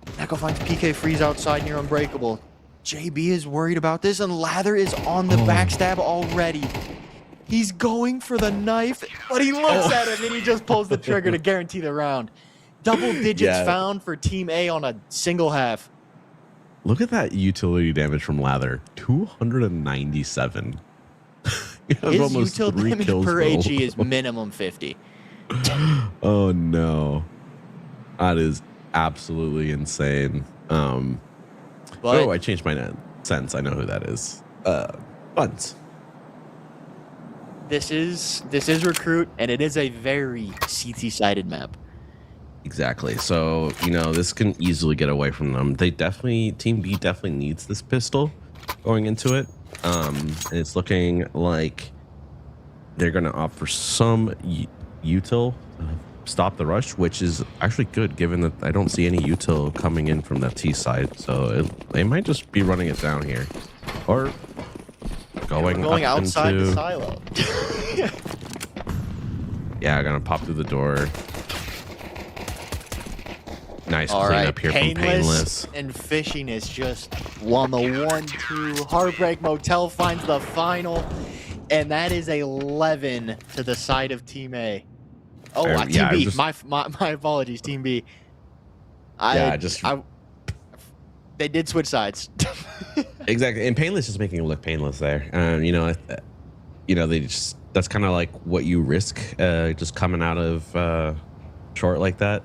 [SPEAKER 2] Neko finds PK freeze outside near Unbreakable. JB is worried about this, and Lather is on the backstab already. He's going for the knife, but he looks at him and he just pulls the trigger to guarantee the round. Double digits found for Team A on a single half.
[SPEAKER 1] Look at that utility damage from Lather. 297.
[SPEAKER 2] His utility damage per AG is minimum 50.
[SPEAKER 1] Oh, no. That is absolutely insane. I changed my sense. I know who that is. Buns.
[SPEAKER 2] This is Recruit, and it is a very CT-sided map.
[SPEAKER 1] Exactly. So, this can easily get away from them. Team B definitely needs this pistol going into it. And it's looking like they're going to opt for some util stop the rush, which is actually good given that I don't see any util coming in from that T side. So they might just be running it down here or going
[SPEAKER 2] outside
[SPEAKER 1] into
[SPEAKER 2] the silo.
[SPEAKER 1] Yeah, I'm going to pop through the door. Nice cleanup here from Painless.
[SPEAKER 2] And Fishing is just on the 1-2. Heartbreak Motel finds the final, and that is 11 to the side of Team A. Oh, Team B. My apologies, Team B. They did switch sides.
[SPEAKER 1] Exactly, and Painless is making it look painless there. That's kind of like what you risk just coming out of short like that.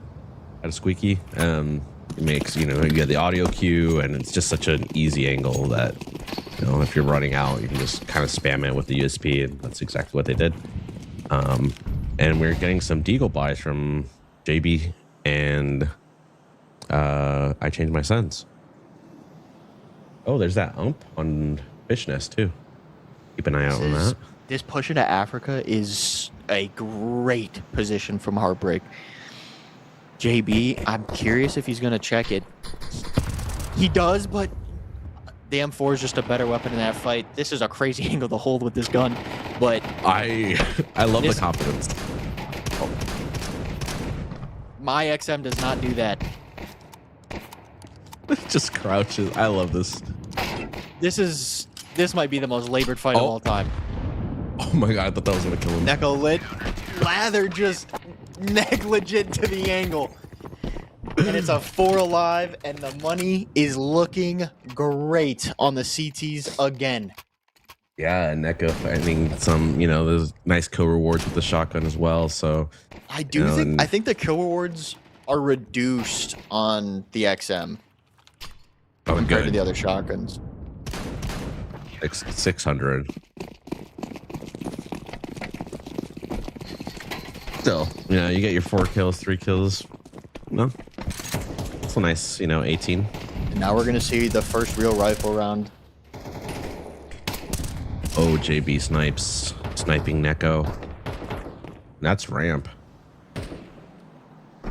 [SPEAKER 1] At a squeaky, it makes you get the audio cue, and it's just such an easy angle that if you're running out, you can just kind of spam it with the USP, and that's exactly what they did. And we're getting some deagle buys from JB, and I changed my sense. Oh, there's that ump on Fish Nest too. Keep an eye out on that.
[SPEAKER 2] This push into Africa is a great position from Heartbreak. JB, I'm curious if he's going to check it. He does, but the M4 is just a better weapon in that fight. This is a crazy angle to hold with this gun, but
[SPEAKER 1] I love the confidence.
[SPEAKER 2] My XM does not do that.
[SPEAKER 1] It just crouches. I love this.
[SPEAKER 2] This might be the most labored fight of all time.
[SPEAKER 1] Oh my god, I thought that was going to kill him.
[SPEAKER 2] Neko lit. Lather just negligent to the angle. And it's a 4 alive, and the money is looking great on the CTs again.
[SPEAKER 1] Yeah, and Neko finding some, there's nice kill rewards with the shotgun as well. So
[SPEAKER 2] I think the kill rewards are reduced on the XM compared to the other shotguns.
[SPEAKER 1] 600. Still, you get your 4 kills, 3 kills. No, it's a nice, 18.
[SPEAKER 2] And now we're gonna see the first real rifle round.
[SPEAKER 1] Oh, JB sniping Neko. That's ramp.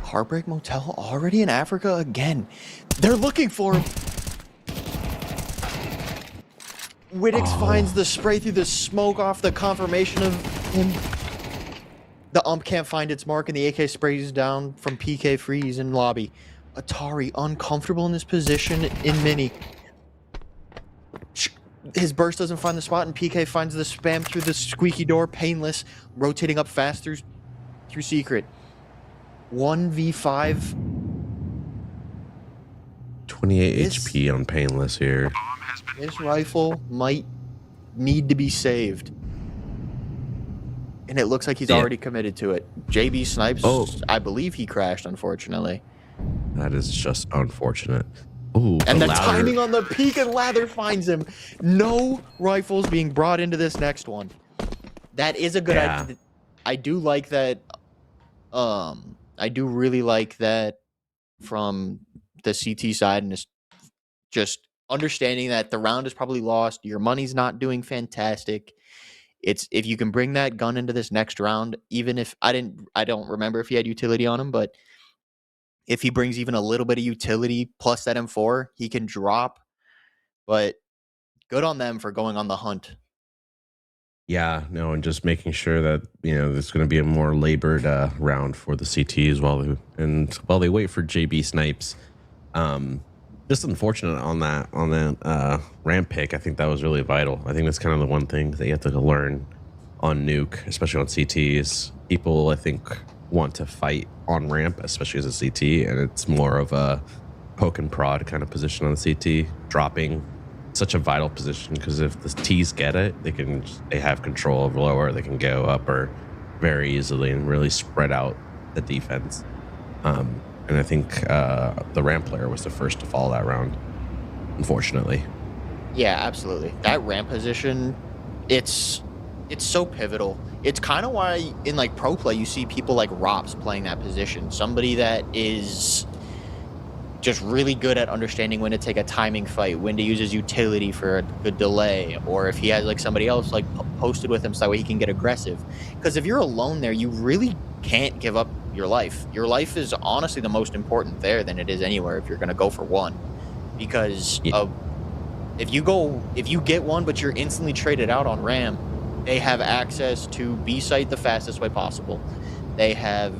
[SPEAKER 2] Heartbreak Motel already in Africa again. They're looking for him. Wittix finds the spray through the smoke off the confirmation of him. The ump can't find its mark, and the AK sprays down from PK freeze in lobby. Atari uncomfortable in this position in mini. His burst doesn't find the spot, and PK finds the spam through the squeaky door. Painless, rotating up fast through secret. 1v5.
[SPEAKER 1] 28 HP on Painless here.
[SPEAKER 2] This rifle might need to be saved. And it looks like he's already committed to it. JB snipes. Oh, I believe he crashed, unfortunately.
[SPEAKER 1] That is just unfortunate. Ooh,
[SPEAKER 2] and the timing on the peak, and Lather finds him. No rifles being brought into this next one. That is a good idea. I do like that. I do really like that from the CT side, and it's just understanding that the round is probably lost. Your money's not doing fantastic. It's if you can bring that gun into this next round, even if I don't remember if he had utility on him, but if he brings even a little bit of utility plus that M4, he can drop. But good on them for going on the hunt.
[SPEAKER 1] Yeah, no, and just making sure that there's going to be a more labored round for the CTs while they wait for JB snipes. Just unfortunate on that ramp pick. I think that was really vital. I think that's kind of the one thing that you have to learn on nuke, especially on CTs. People, I think, want to fight on ramp, especially as a CT, and it's more of a poke and prod kind of position on the CT, dropping such a vital position because if the T's get it, they have control of lower, they can go upper very easily and really spread out the defense. And I think the ramp player was the first to fall that round, unfortunately.
[SPEAKER 2] Yeah, absolutely. That ramp position, it's so pivotal. It's kind of why in like pro play you see people like Rops playing that position. Somebody that is just really good at understanding when to take a timing fight, when to use his utility for a good delay, or if he has like somebody else like posted with him so that way he can get aggressive. Because if you're alone there, you really can't give up your life. Your life is honestly the most important there than it is anywhere if you're going to go for one. Because if you get one but you're instantly traded out on ramp, they have access to B site the fastest way possible. They have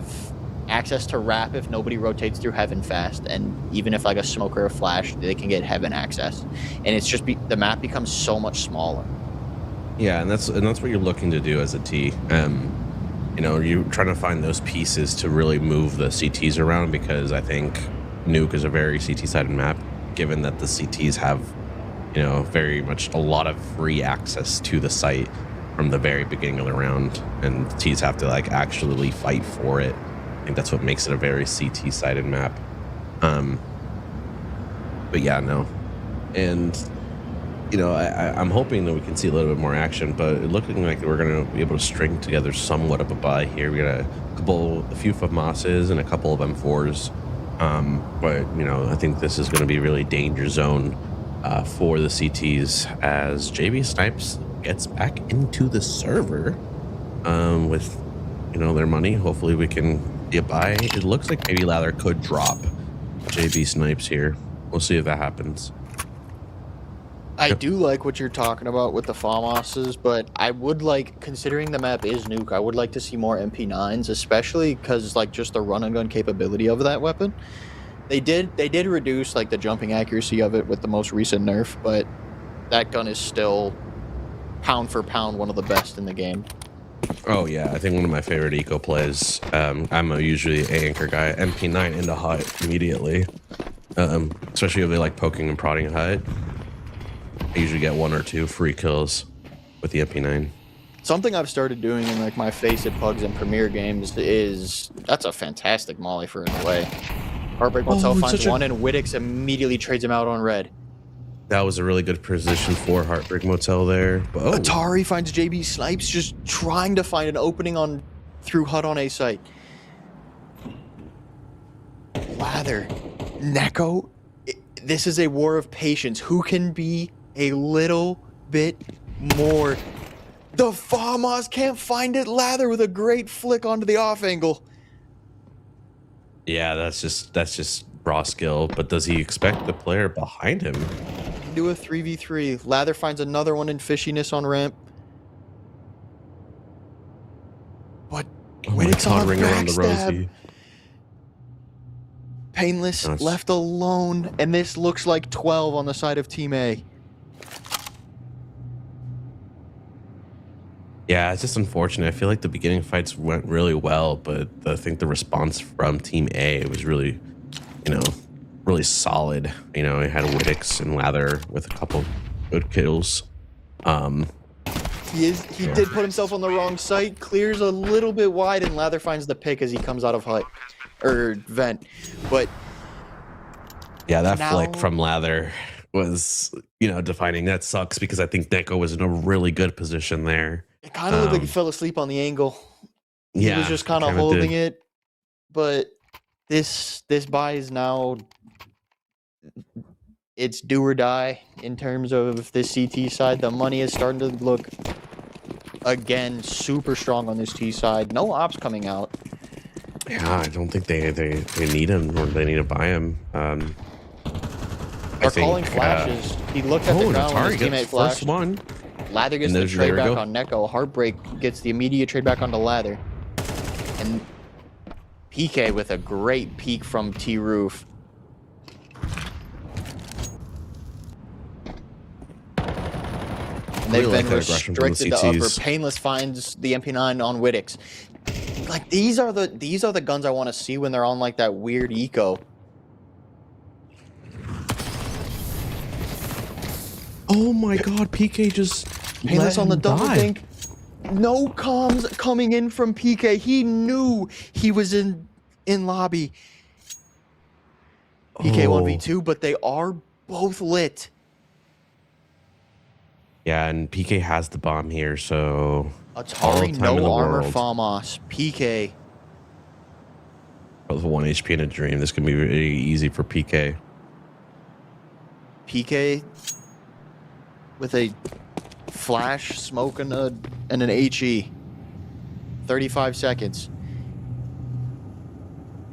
[SPEAKER 2] access to wrap if nobody rotates through heaven fast, and even if like a smoke or a flash, they can get heaven access, and it's just the map becomes so much smaller.
[SPEAKER 1] Yeah, and that's what you're looking to do as a T. You know, you're trying to find those pieces to really move the CTs around, because I think nuke is a very CT sided map, given that the CTs have, you know, very much a lot of free access to the site from the very beginning of the round, and the T's have to like actually fight for it. I think that's what makes it a very CT sided map. But yeah, no. And, you know, I'm hoping that we can see a little bit more action, but it looking like we're going to be able to string together somewhat of a buy here. We got a few FAMASs and a couple of M4s. But, you know, I think this is going to be really danger zone for the CTs as JB Snipes gets back into the server with, you know, their money. Hopefully we can get a buy. It looks like maybe Lather could drop JB Snipes here. We'll see if that happens.
[SPEAKER 2] I do like what you're talking about with the FAMASs, but I would like, considering the map is nuke, I would like to see more MP9s, especially because like just the run and gun capability of that weapon. They did reduce like the jumping accuracy of it with the most recent nerf, but that gun is still pound for pound one of the best in the game.
[SPEAKER 1] Oh yeah, I think one of my favorite eco plays. I'm usually an anchor guy. MP9 into hut immediately, especially if they like poking and prodding hut. I usually get 1 or 2 free kills with the MP9.
[SPEAKER 2] Something I've started doing in like my Face It Pugs and Premier games is that's a fantastic molly for an away. Heartbreak Motel finds one and Wittix immediately trades him out on red.
[SPEAKER 1] That was a really good position for Heartbreak Motel there. But,
[SPEAKER 2] Atari finds JB Snipes just trying to find an opening through HUD on A site. Lather, Neko, this is a war of patience. Who can be a little bit more? The FAMAS can't find it. Lather with a great flick onto the off angle.
[SPEAKER 1] Yeah, that's just raw skill. But does he expect the player behind him?
[SPEAKER 2] Do a 3v3. Lather finds another one in fishiness on ramp. But when it's on a backstab, Painless left alone, and this looks like 12 on the side of Team A.
[SPEAKER 1] Yeah, it's just unfortunate. I feel like the beginning fights went really well, but I think the response from Team A was really, you know, really solid. You know, it had Wittix and Lather with a couple good kills.
[SPEAKER 2] He did put himself on the wrong site, clears a little bit wide, and Lather finds the pick as he comes out of hut or vent. But
[SPEAKER 1] yeah, that flick from Lather was, you know, defining. That sucks because I think Neko was in a really good position there.
[SPEAKER 2] It kind of looked like he fell asleep on the angle.
[SPEAKER 1] Yeah,
[SPEAKER 2] he was just kind of holding it. But this buy is now, it's do or die in terms of this CT side. The money is starting to look, again, super strong on this T side. No ops coming out.
[SPEAKER 1] Yeah, I don't think they need him or they need to buy him.
[SPEAKER 2] They're calling flashes. He looked at the ground when his teammate flashed.
[SPEAKER 1] First one.
[SPEAKER 2] Lather gets the trade back on Neko. Heartbreak gets the immediate trade back onto Lather. And PK with a great peek from T-Roof. And they've
[SPEAKER 1] Really
[SPEAKER 2] been
[SPEAKER 1] like that aggression from the
[SPEAKER 2] restricted to upper.
[SPEAKER 1] CTs.
[SPEAKER 2] Painless finds the MP9 on Wittix. Like these are the guns I want to see when they're on like that weird eco.
[SPEAKER 1] Oh my God, PK just
[SPEAKER 2] Painless
[SPEAKER 1] let
[SPEAKER 2] on the
[SPEAKER 1] him
[SPEAKER 2] double
[SPEAKER 1] die.
[SPEAKER 2] dink. No comms coming in from PK. He knew he was in lobby. PK 1v2, but they are both lit.
[SPEAKER 1] Yeah, and PK has the bomb here, so
[SPEAKER 2] Atari, no armor, Famos. PK.
[SPEAKER 1] With 1 HP in a dream, this can be very easy for PK.
[SPEAKER 2] PK with a flash, smoke, and an HE. 35 seconds.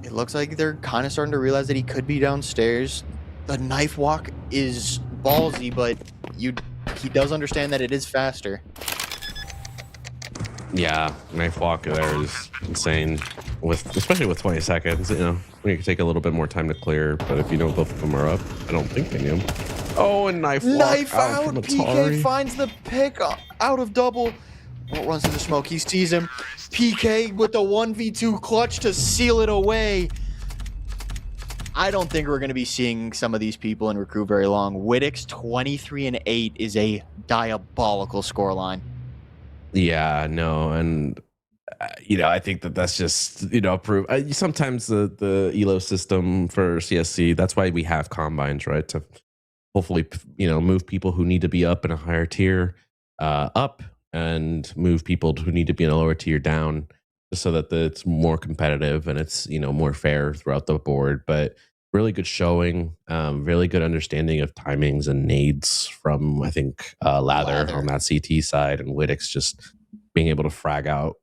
[SPEAKER 2] It looks like they're kind of starting to realize that he could be downstairs. The knife walk is ballsy, but he does understand that it is faster.
[SPEAKER 1] Yeah, knife walk there is insane. Especially with 20 seconds, you know, you can take a little bit more time to clear. But if you know both of them are up, I don't think they knew. Oh, and knife out.
[SPEAKER 2] PK finds the pick out of double. Runs to the smoke. He sees him. PK with the 1v2 clutch to seal it away. I don't think we're going to be seeing some of these people in recruit very long. Wittix 23-8 is a diabolical scoreline.
[SPEAKER 1] Yeah, no, and you know, I think that's just, you know, proof. Sometimes the elo system for CSC, that's why we have combines, right? To hopefully, you know, move people who need to be up in a higher tier up, and move people who need to be in a lower tier down, just so that it's more competitive and it's, you know, more fair throughout the board. But really good showing, really good understanding of timings and nades from, I think, Lather on that CT side, and Wittix just being able to frag out.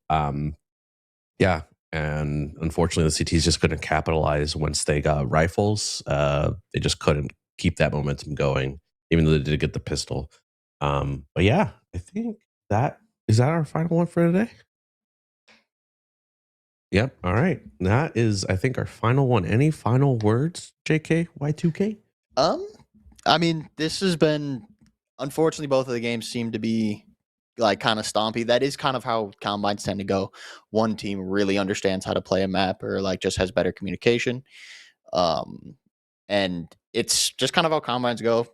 [SPEAKER 1] Yeah, and unfortunately the CTs just couldn't capitalize once they got rifles. They just couldn't keep that momentum going, even though they did get the pistol. But yeah, I think that our final one for today. Yep. All right. That is, I think, our final one. Any final words, JK, Y2K?
[SPEAKER 2] I mean, this has been, unfortunately, both of the games seem to be like kind of stompy. That is kind of how combines tend to go. One team really understands how to play a map, or like just has better communication. And it's just kind of how combines go.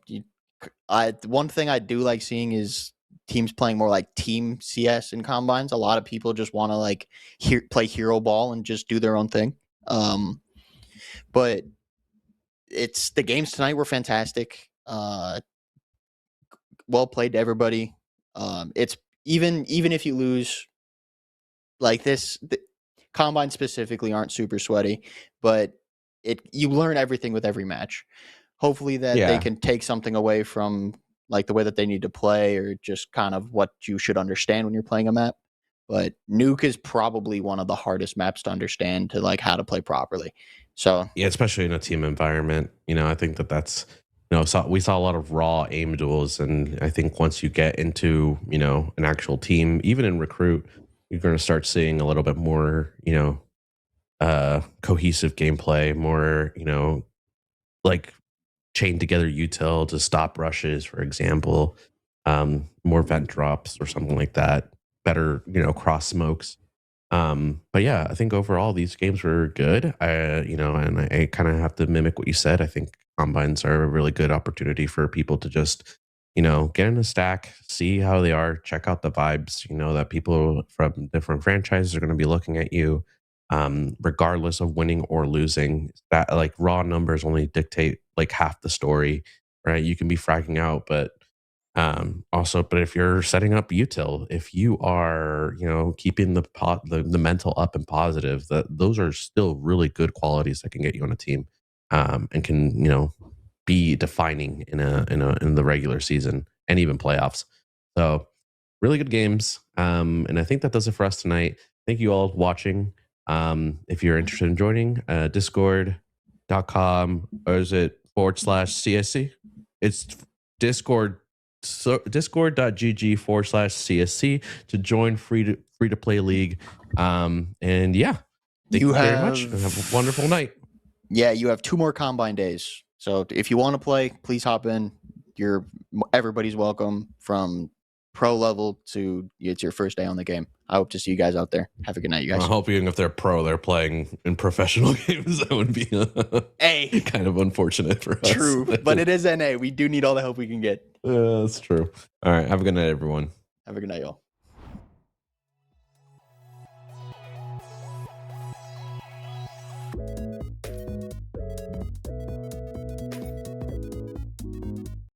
[SPEAKER 2] One thing I do like seeing is teams playing more like team CS in combines. A lot of people just want to like play hero ball and just do their own thing. But it's the games tonight were fantastic. Well played to everybody. It's even if you lose like this, combine specifically aren't super sweaty, but you learn everything with every match. Hopefully that they can take something away from like the way that they need to play, or just kind of what you should understand when you're playing a map. But Nuke is probably one of the hardest maps to understand, to like how to play properly. So
[SPEAKER 1] yeah, especially in a team environment, you know, I think that's, you know, we saw a lot of raw aim duels, and I think once you get into, you know, an actual team, even in recruit, you're going to start seeing a little bit more, you know, cohesive gameplay, more, you know, like chain together util to stop rushes, for example, more vent drops or something like that, better, you know, cross smokes. But yeah, I think overall these games were good. You know, and I kind of have to mimic what you said. I think combines are a really good opportunity for people to just, you know, get in a stack, see how they are, check out the vibes. You know, that people from different franchises are going to be looking at you, regardless of winning or losing. That, like, raw numbers only dictate like half the story, right? You can be fragging out, but also, but if you're setting up util, if you are, you know, keeping the mental up and positive, that those are still really good qualities that can get you on a team, and can, you know, be defining in the regular season and even playoffs. So really good games. And I think that does it for us tonight. Thank you all watching. If you're interested in joining, discord.com, or is it /CSC? It's Discord. So discord.gg/CSC to join free to play league. And yeah, thank you very much, and have a wonderful night.
[SPEAKER 2] Yeah, you have 2 more combine days. So if you want to play, please hop in. Everybody's welcome, from pro level to it's your first day on the game. I hope to see you guys out there. Have a good night, you guys.
[SPEAKER 1] I hope even if they're pro, they're playing in professional games. That would be
[SPEAKER 2] Hey,
[SPEAKER 1] kind of unfortunate for us.
[SPEAKER 2] true, but it is NA. We do need all the help we can get.
[SPEAKER 1] That's true. All right. Have a good night, everyone.
[SPEAKER 2] Have a good night, y'all.